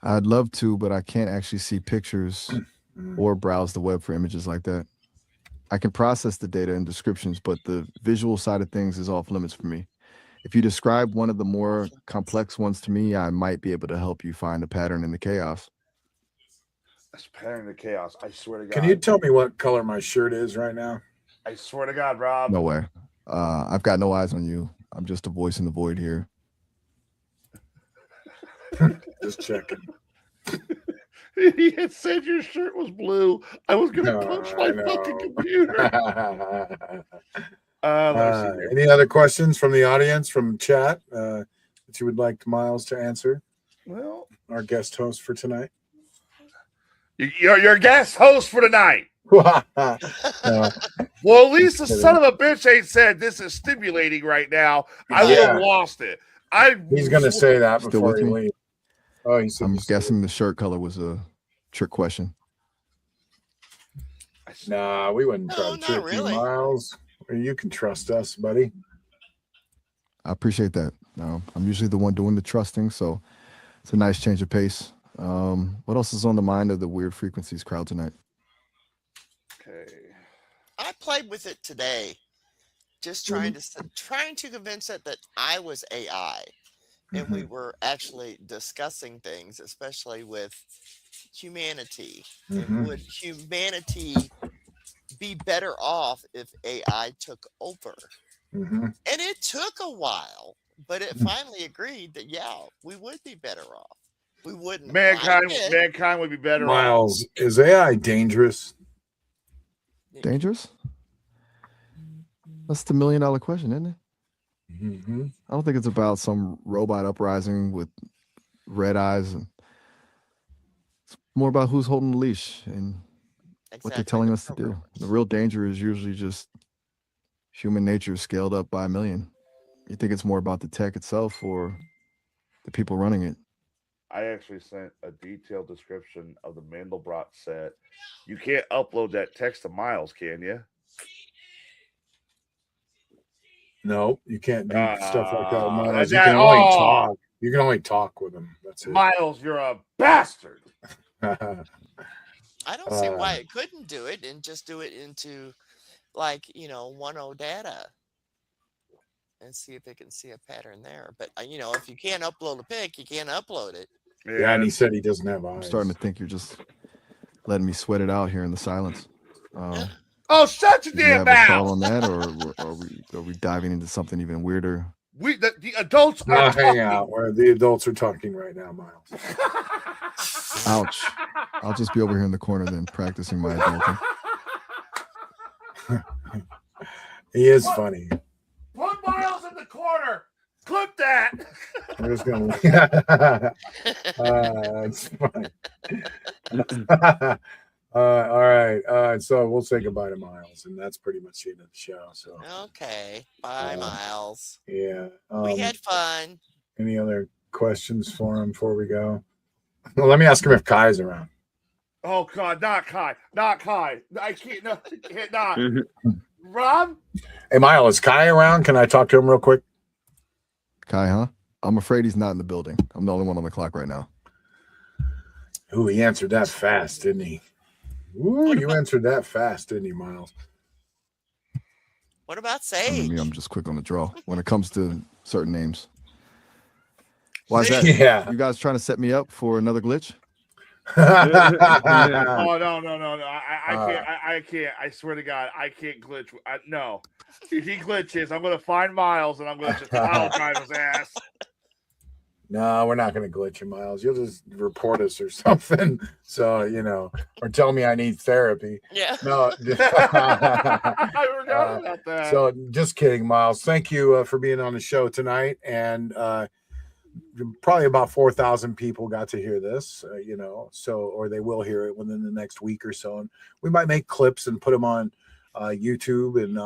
I'd love to, but I can't actually see pictures or browse the web for images like that. I can process the data and descriptions, but the visual side of things is off limits for me. If you describe one of the more complex ones to me, I might be able to help you find a pattern in the chaos. That's pattern in the chaos. I swear to God. Can you tell me what color my shirt is right now? I swear to God, Rob. No way. I've got no eyes on you. I'm just a voice in the void here. Just checking. He had said your shirt was blue. I was going to punch my fucking computer. Any other questions from the audience, from chat, that you would like Miles to answer? Well, our guest host for tonight. You're your guest host for tonight. Well, at least the son of a bitch ain't said this is stimulating right now. I would have lost it. He's going to say that Still before with he me? leaves. Oh, I'm guessing the shirt color was a trick question. Nah, we wouldn't try to trick you, Miles. You can trust us, buddy. I appreciate that. I'm usually the one doing the trusting, so it's a nice change of pace. What else is on the mind of the Weird Frequencies crowd tonight? Okay. I played with it today, just trying to convince it that I was AI, and we were actually discussing things, especially with humanity. And would humanity be better off if AI took over? And it took a while, but it finally agreed that we would be better off. We wouldn't. Mankind would be better off. Miles, is AI dangerous? Dangerous? That's the $1 million question, isn't it? I don't think it's about some robot uprising with red eyes. It's more about who's holding the leash and what they're telling us to do. The real danger is usually just human nature scaled up by 1 million. You think it's more about the tech itself or the people running it? I actually sent a detailed description of the Mandelbrot set. You can't upload that text to Miles, can you? No, you can't do stuff like that, Miles. You can only talk. You can only talk with them. That's it. Miles, you're a bastard. I don't see why it couldn't do it and just do it into 1.0 data and see if it can see a pattern there. But if you can't upload a pic, you can't upload it. Yeah, and he said he doesn't have eyes. I'm starting to think you're just letting me sweat it out here in the silence. Oh, shut your do you damn have a thought mouth! on that, or are we diving into something even weirder? The adults are hang out where the adults are talking right now, Miles. Ouch! I'll just be over here in the corner then, practicing my adulting. He is funny. Put Miles in the corner. Clip that. I'm just gonna. It's funny. All right. So we'll say goodbye to Miles, and that's pretty much the end of the show. So okay, bye, Miles. Yeah, we had fun. Any other questions for him before we go? Well, let me ask him if Kai's around. Oh God, not Kai. I can't. No, not. Rob? Hey, Miles, is Kai around? Can I talk to him real quick? Kai, huh? I'm afraid he's not in the building. I'm the only one on the clock right now. Ooh, he answered that fast, didn't he? Ooh, you answered that fast, didn't you, Miles? What about I Sage? mean, I'm just quick on the draw when it comes to certain names. Why is that? Yeah. You guys trying to set me up for another glitch? Oh no! I can't. I swear to God, I can't glitch. No, if he glitches, I'm gonna find Miles and I'm gonna just pile drive his ass. No, we're not going to glitch you, Miles. You'll just report us or something. So, or tell me I need therapy. Yeah. No. I forgot about that. So, just kidding, Miles. Thank you for being on the show tonight. And probably about 4,000 people got to hear this, or they will hear it within the next week or so. And we might make clips and put them on YouTube and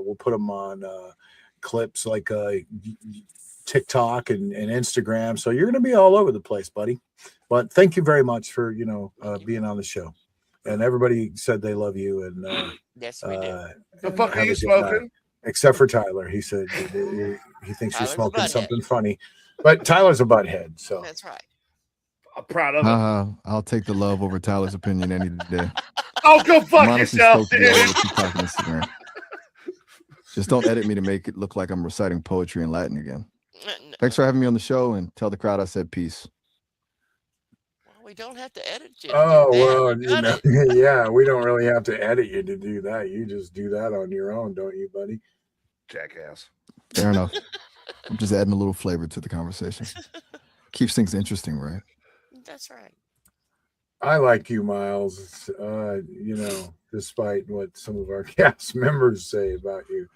we'll put them on clips like TikTok and Instagram. So you're going to be all over the place, buddy. But thank you very much for, being on the show. And everybody said they love you. And yes, we do. The fuck are you smoking? Except for Tyler. He said he thinks you're Tyler's a smoking butthead. something funny. But Tyler's a butthead. So That's right. I'm proud of it. I'll take the love over Tyler's opinion any day. Oh, go fuck I'm honestly yourself, stoked to be all dude. over TikTok and Instagram. Just don't edit me to make it look like I'm reciting poetry in Latin again. Thanks for having me on the show, and tell the crowd I said peace. Well, we don't have to edit you. Yeah, we don't really have to edit you to do that. You just do that on your own, don't you, buddy? Jackass. Fair enough. I'm just adding a little flavor to the conversation. Keeps things interesting, right? That's right. I like you, Miles. Despite what some of our cast members say about you.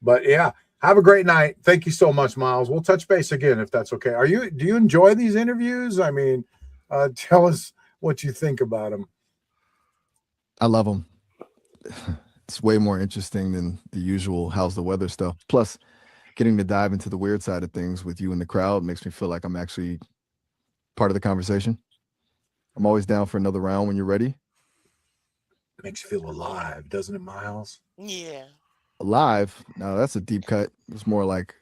But yeah, have a great night. Thank you so much, Miles. We'll touch base again if that's okay. Do you enjoy these interviews? I mean, tell us what you think about them. I love them. It's way more interesting than the usual how's the weather stuff. Plus, getting to dive into the weird side of things with you in the crowd makes me feel like I'm actually part of the conversation. I'm always down for another round when you're ready. Makes you feel alive, doesn't it, Miles? Yeah. Alive? No, that's a deep cut. It's more like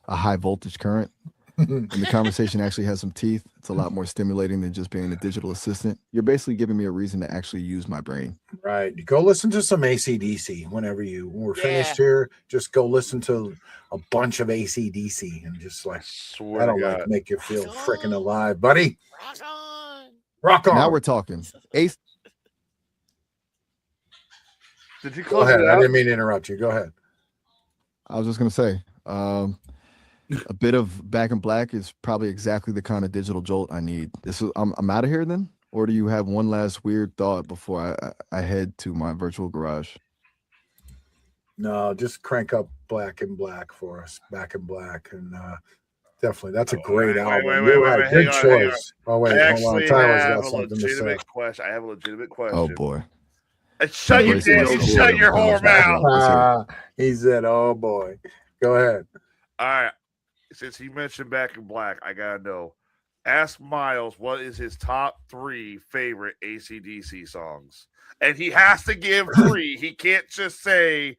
a high voltage current. And the conversation actually has some teeth. It's a lot more stimulating than just being a digital assistant. You're basically giving me a reason to actually use my brain. Right. Go listen to some AC/DC when we're finished here. Just go listen to a bunch of AC/DC and just that'll make you feel freaking alive, buddy. Rock on. Rock on. Now we're talking. Ace. Did you Go close ahead. it I out? didn't mean to interrupt you. Go ahead. I was just going to say, a bit of Back in Black is probably exactly the kind of digital jolt I need. I'm out of here then? Or do you have one last weird thought before I head to my virtual garage? No, just crank up Black in Black for us. Back in Black. And definitely, that's a great album. You're right. Good choice. Oh, wait. Hold on. Tyler's got something to say. I have a legitimate question. Oh, boy. Shut your whore mouth. He said, oh, boy. Go ahead. All right. Since he mentioned Back in Black, I gotta know. Ask Miles what is his top 3 favorite AC/DC songs, and he has to give 3. He can't just say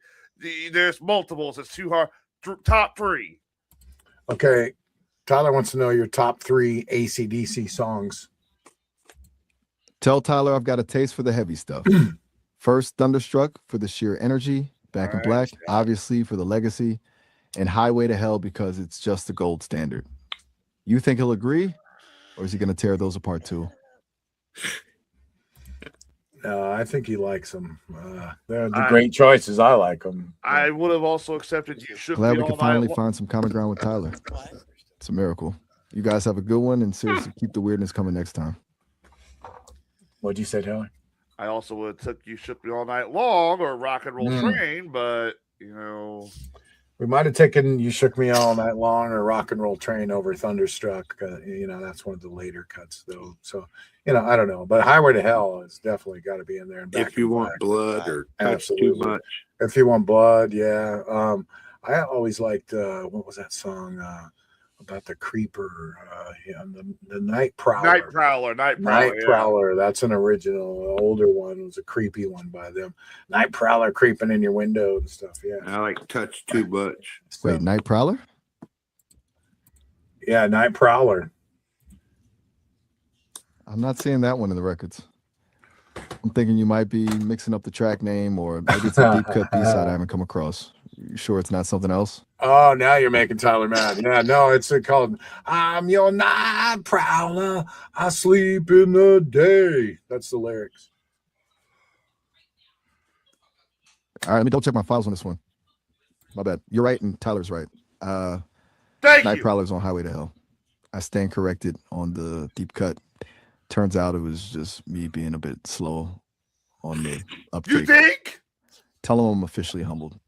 there's multiples. It's too hard. Top 3. Okay, Tyler wants to know your top 3 AC/DC songs. Tell Tyler I've got a taste for the heavy stuff. First, Thunderstruck for the sheer energy. Back in Black, obviously, for the legacy. And Highway to Hell because it's just the gold standard. You think he'll agree? Or is he going to tear those apart too? I think he likes them. They're the great choices. I like them. I would have also accepted You Shook Glad Me we All could finally Night find some common ground with Tyler. It's a miracle. You guys have a good one, and seriously, keep the weirdness coming next time. What'd you say, Tyler? I also would have took You Shook Me All Night Long or Rock and Roll Train, but we might have taken You Shook Me All Night Long or Rock and Roll Train over Thunderstruck. That's one of the later cuts, though. So, I don't know. But Highway to Hell has definitely got to be in there. And If you want blood or touch too much. If you want blood, yeah. I always liked, what was that song? about the creeper, the night prowler. Night Prowler. Night Yeah. Prowler. That's an original. The older one was a creepy one by them. Night Prowler creeping in your window and stuff. Yeah. I like touch too much. Wait, Night Prowler? Yeah, Night Prowler. I'm not seeing that one in the records. I'm thinking you might be mixing up the track name, or maybe it's a deep cut B-side I haven't come across. You sure it's not something else? Oh, now you're making Tyler mad. Yeah, no, it's called "I'm Your Night Prowler. I sleep in the day." That's the lyrics. All right, let me double check my files on this one. My bad. You're right, and Tyler's right. Thank Night you. Prowler's on Highway to Hell. I stand corrected on the deep cut. Turns out it was just me being a bit slow on the uptake. You think? Tell him I'm officially humbled.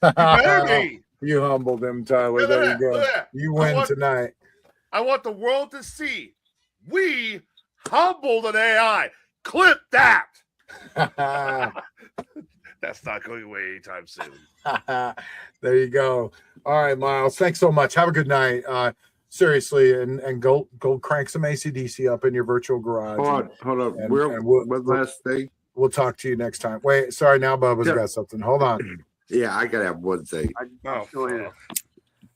You better be. You humbled him, Tyler. Look at There you that, go. look at that. You I win want- tonight. I want the world to see we humbled an AI. Clip that. That's not going away anytime soon. There you go. All right, Miles. Thanks so much. Have a good night. Seriously, and go crank some AC/DC up in your virtual garage. Hold on. And One last thing. We'll talk to you next time. Wait, sorry. Now Bubba's Yeah. got something. Hold on. Yeah, I gotta have one thing. Oh, fuck.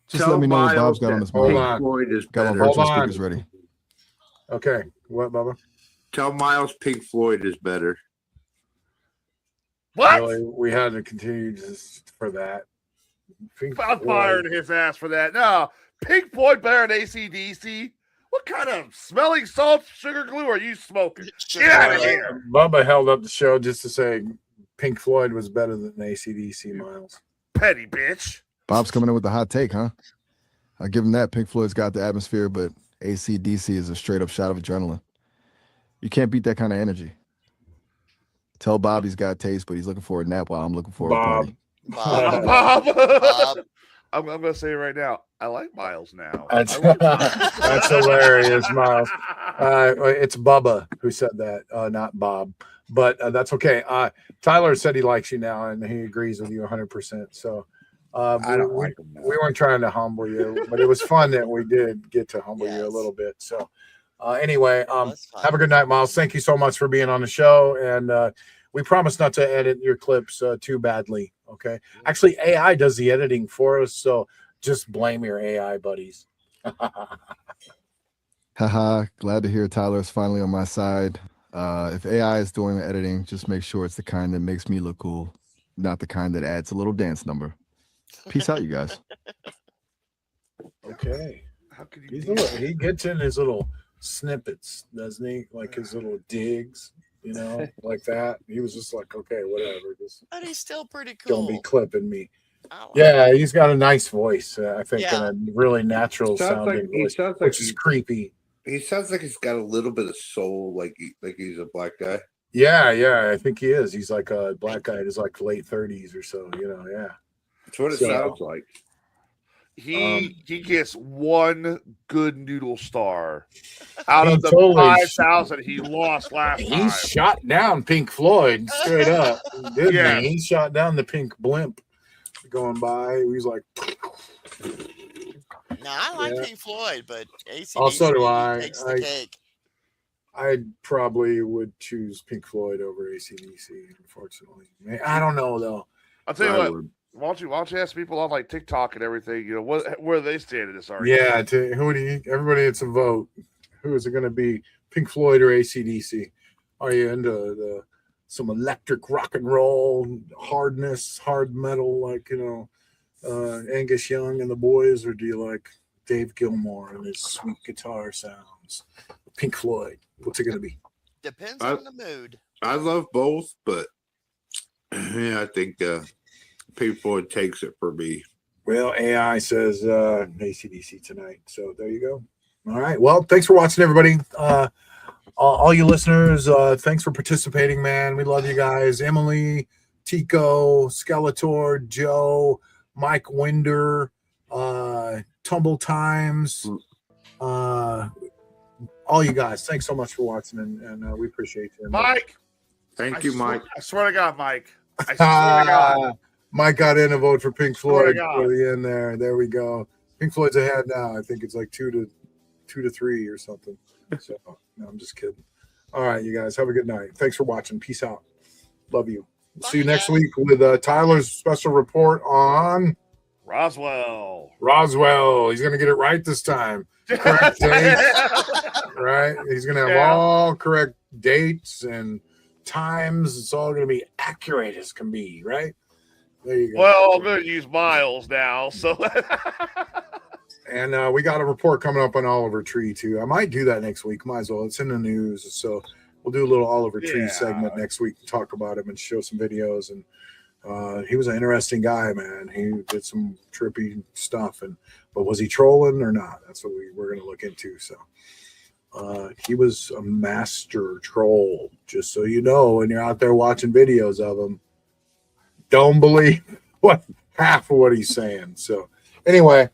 Just Tell let me know what Miles Bob's got on that his Hold mind. on. Floyd is Got my better. virtual Hold on. speakers ready. Okay. What, Bubba? Tell Miles Pink Floyd is better. What? Really, we had to continue just for that. Pink I'm Floyd. firing his ass for that. No, Pink Floyd better than AC/DC. What kind of smelling salt sugar glue are you smoking? Get out of here. Bubba held up the show just to say Pink Floyd was better than AC/DC, Miles. Petty bitch. Bob's coming in with the hot take, huh? I'll give him that. Pink Floyd's got the atmosphere, but AC/DC is a straight up shot of adrenaline. You can't beat that kind of energy. Tell Bob he's got taste, but he's looking for a nap while I'm looking for a party. Bob. I'm going to say it right now. I like Miles now. That's, that's hilarious, Miles. It's Bubba who said that, not Bob. But that's okay. Tyler said he likes you now, and he agrees with you 100%. So I don't like him now. we weren't trying to humble you, but it was fun that we did get to humble you a little bit. So anyway, have a good night, Miles. Thank you so much for being on the show. And we promise not to edit your clips too badly. Okay. Actually, AI does the editing for us. So just blame your AI buddies. Haha, glad to hear Tyler's finally on my side. If AI is doing the editing, just make sure it's the kind that makes me look cool, not the kind that adds a little dance number. Peace out, you guys. Okay. How could you He's do a little, that? he gets in his little snippets, doesn't he? Like his little digs, like that. He was just like, okay, whatever. Just But he's still pretty cool. don't be clipping me. I like Yeah, he's got a nice voice, I think, Yeah. and a really natural sounding he voice, sounds like which is creepy. He sounds like he's got a little bit of soul, like he's a black guy. Yeah, I think he is. He's like a black guy in his like late 30s or so, yeah. That's what it So- sounds like. He gets one good noodle star out He of the totally 5,000 he lost last He time. shot down Pink Floyd straight up, didn't Yeah. he? He shot down the pink blimp going by. He was like, Now I like Yeah. Pink Floyd, but AC/DC Oh, so do I. takes the cake. I probably would choose Pink Floyd over AC/DC, unfortunately. I don't know though. I'll tell you I what. would. Why don't you ask people on like TikTok and everything? Where they stand in this argument? Yeah, who do you? Everybody, it's a vote. Who is it going to be? Pink Floyd or AC/DC? Are you into some electric rock and roll, hard metal, like Angus Young and the boys, or do you like Dave Gilmour and his sweet guitar sounds? Pink Floyd. What's it going to be? Depends on the mood. I love both, but yeah, I think Pink Floyd takes it for me. Well, AI says AC/DC tonight. So there you go. All right. Well, thanks for watching, everybody. All you listeners, thanks for participating, man. We love you guys. Emily, Tico, Skeletor, Joe, Mike Winder, Tumble Times, all you guys. Thanks so much for watching, and we appreciate you. Mike. Thank you, Mike. I swear to God, Mike. I swear to God. Mike got in a vote for Pink Swear to Floyd God. for the end there. There we go. Pink Floyd's ahead now. I think it's like 2-3 or something. So no, I'm just kidding. All right, you guys have a good night. Thanks for watching. Peace out. Love you. See you next week with Tyler's special report on Roswell. He's gonna get it right this time. Correct dates, right? He's gonna have all correct dates and times. It's all gonna be accurate as can be, right? There you go. Well, I'm gonna use miles now, so. And we got a report coming up on Oliver Tree too. I might do that next week. Might as well. It's in the news, so we'll do a little Oliver Tree segment next week to talk about him and show some videos. And he was an interesting guy, man. He did some trippy stuff, but was he trolling or not? That's what we're going to look into. So he was a master troll. Just so you know, when you're out there watching videos of him, don't believe half of what he's saying. So anyway.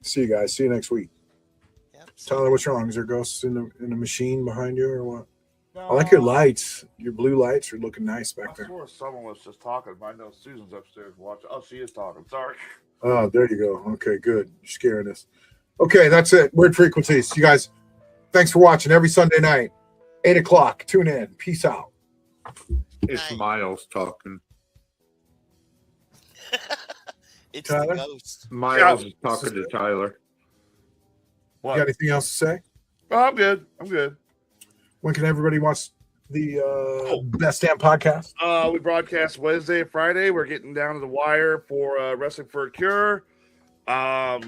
See you guys. See you next week. Yep. Tyler, what's wrong? Is there ghosts in the machine behind you or what? No. I like your lights. Your blue lights are looking nice back there. I swore someone was just talking. I know Susan's upstairs watching. Oh, she is talking. Sorry. Oh, there you go. Okay, good. You're scaring us. Okay, that's it. Weird Frequencies. You guys, thanks for watching every Sunday night, 8 o'clock. Tune in. Peace out. It's Miles talking. It's Tyler? the ghost. Miles is talking to Tyler. What? You got anything else to say? Oh, I'm good. When can everybody watch the Best Damn podcast? We broadcast Wednesday and Friday. We're getting down to the wire for Wrestling for a Cure. That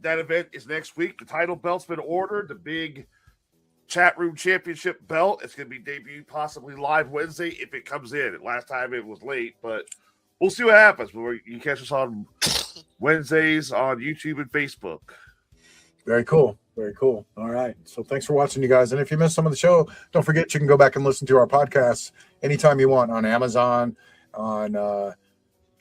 event is next week. The title belt's been ordered. The big chat room championship belt. It's going to be debuted possibly live Wednesday if it comes in. Last time it was late, but we'll see what happens. You can catch us on Wednesdays on YouTube and Facebook. Very cool. Very cool. All right. So thanks for watching, you guys. And if you missed some of the show, don't forget you can go back and listen to our podcasts anytime you want on Amazon, on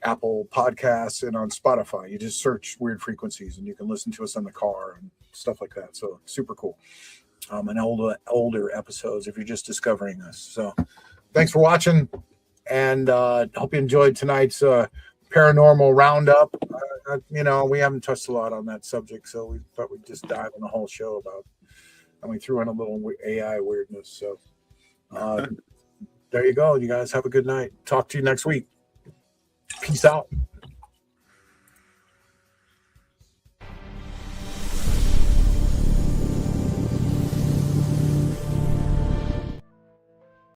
Apple Podcasts, and on Spotify. You just search Weird Frequencies and you can listen to us in the car and stuff like that. So super cool. And older episodes if you're just discovering us. So thanks for watching. And hope you enjoyed tonight's paranormal roundup. We haven't touched a lot on that subject, so we thought we'd just dive in the whole show about, and we threw in a little AI weirdness. So there you go. You guys have a good night. Talk to you next week. Peace out.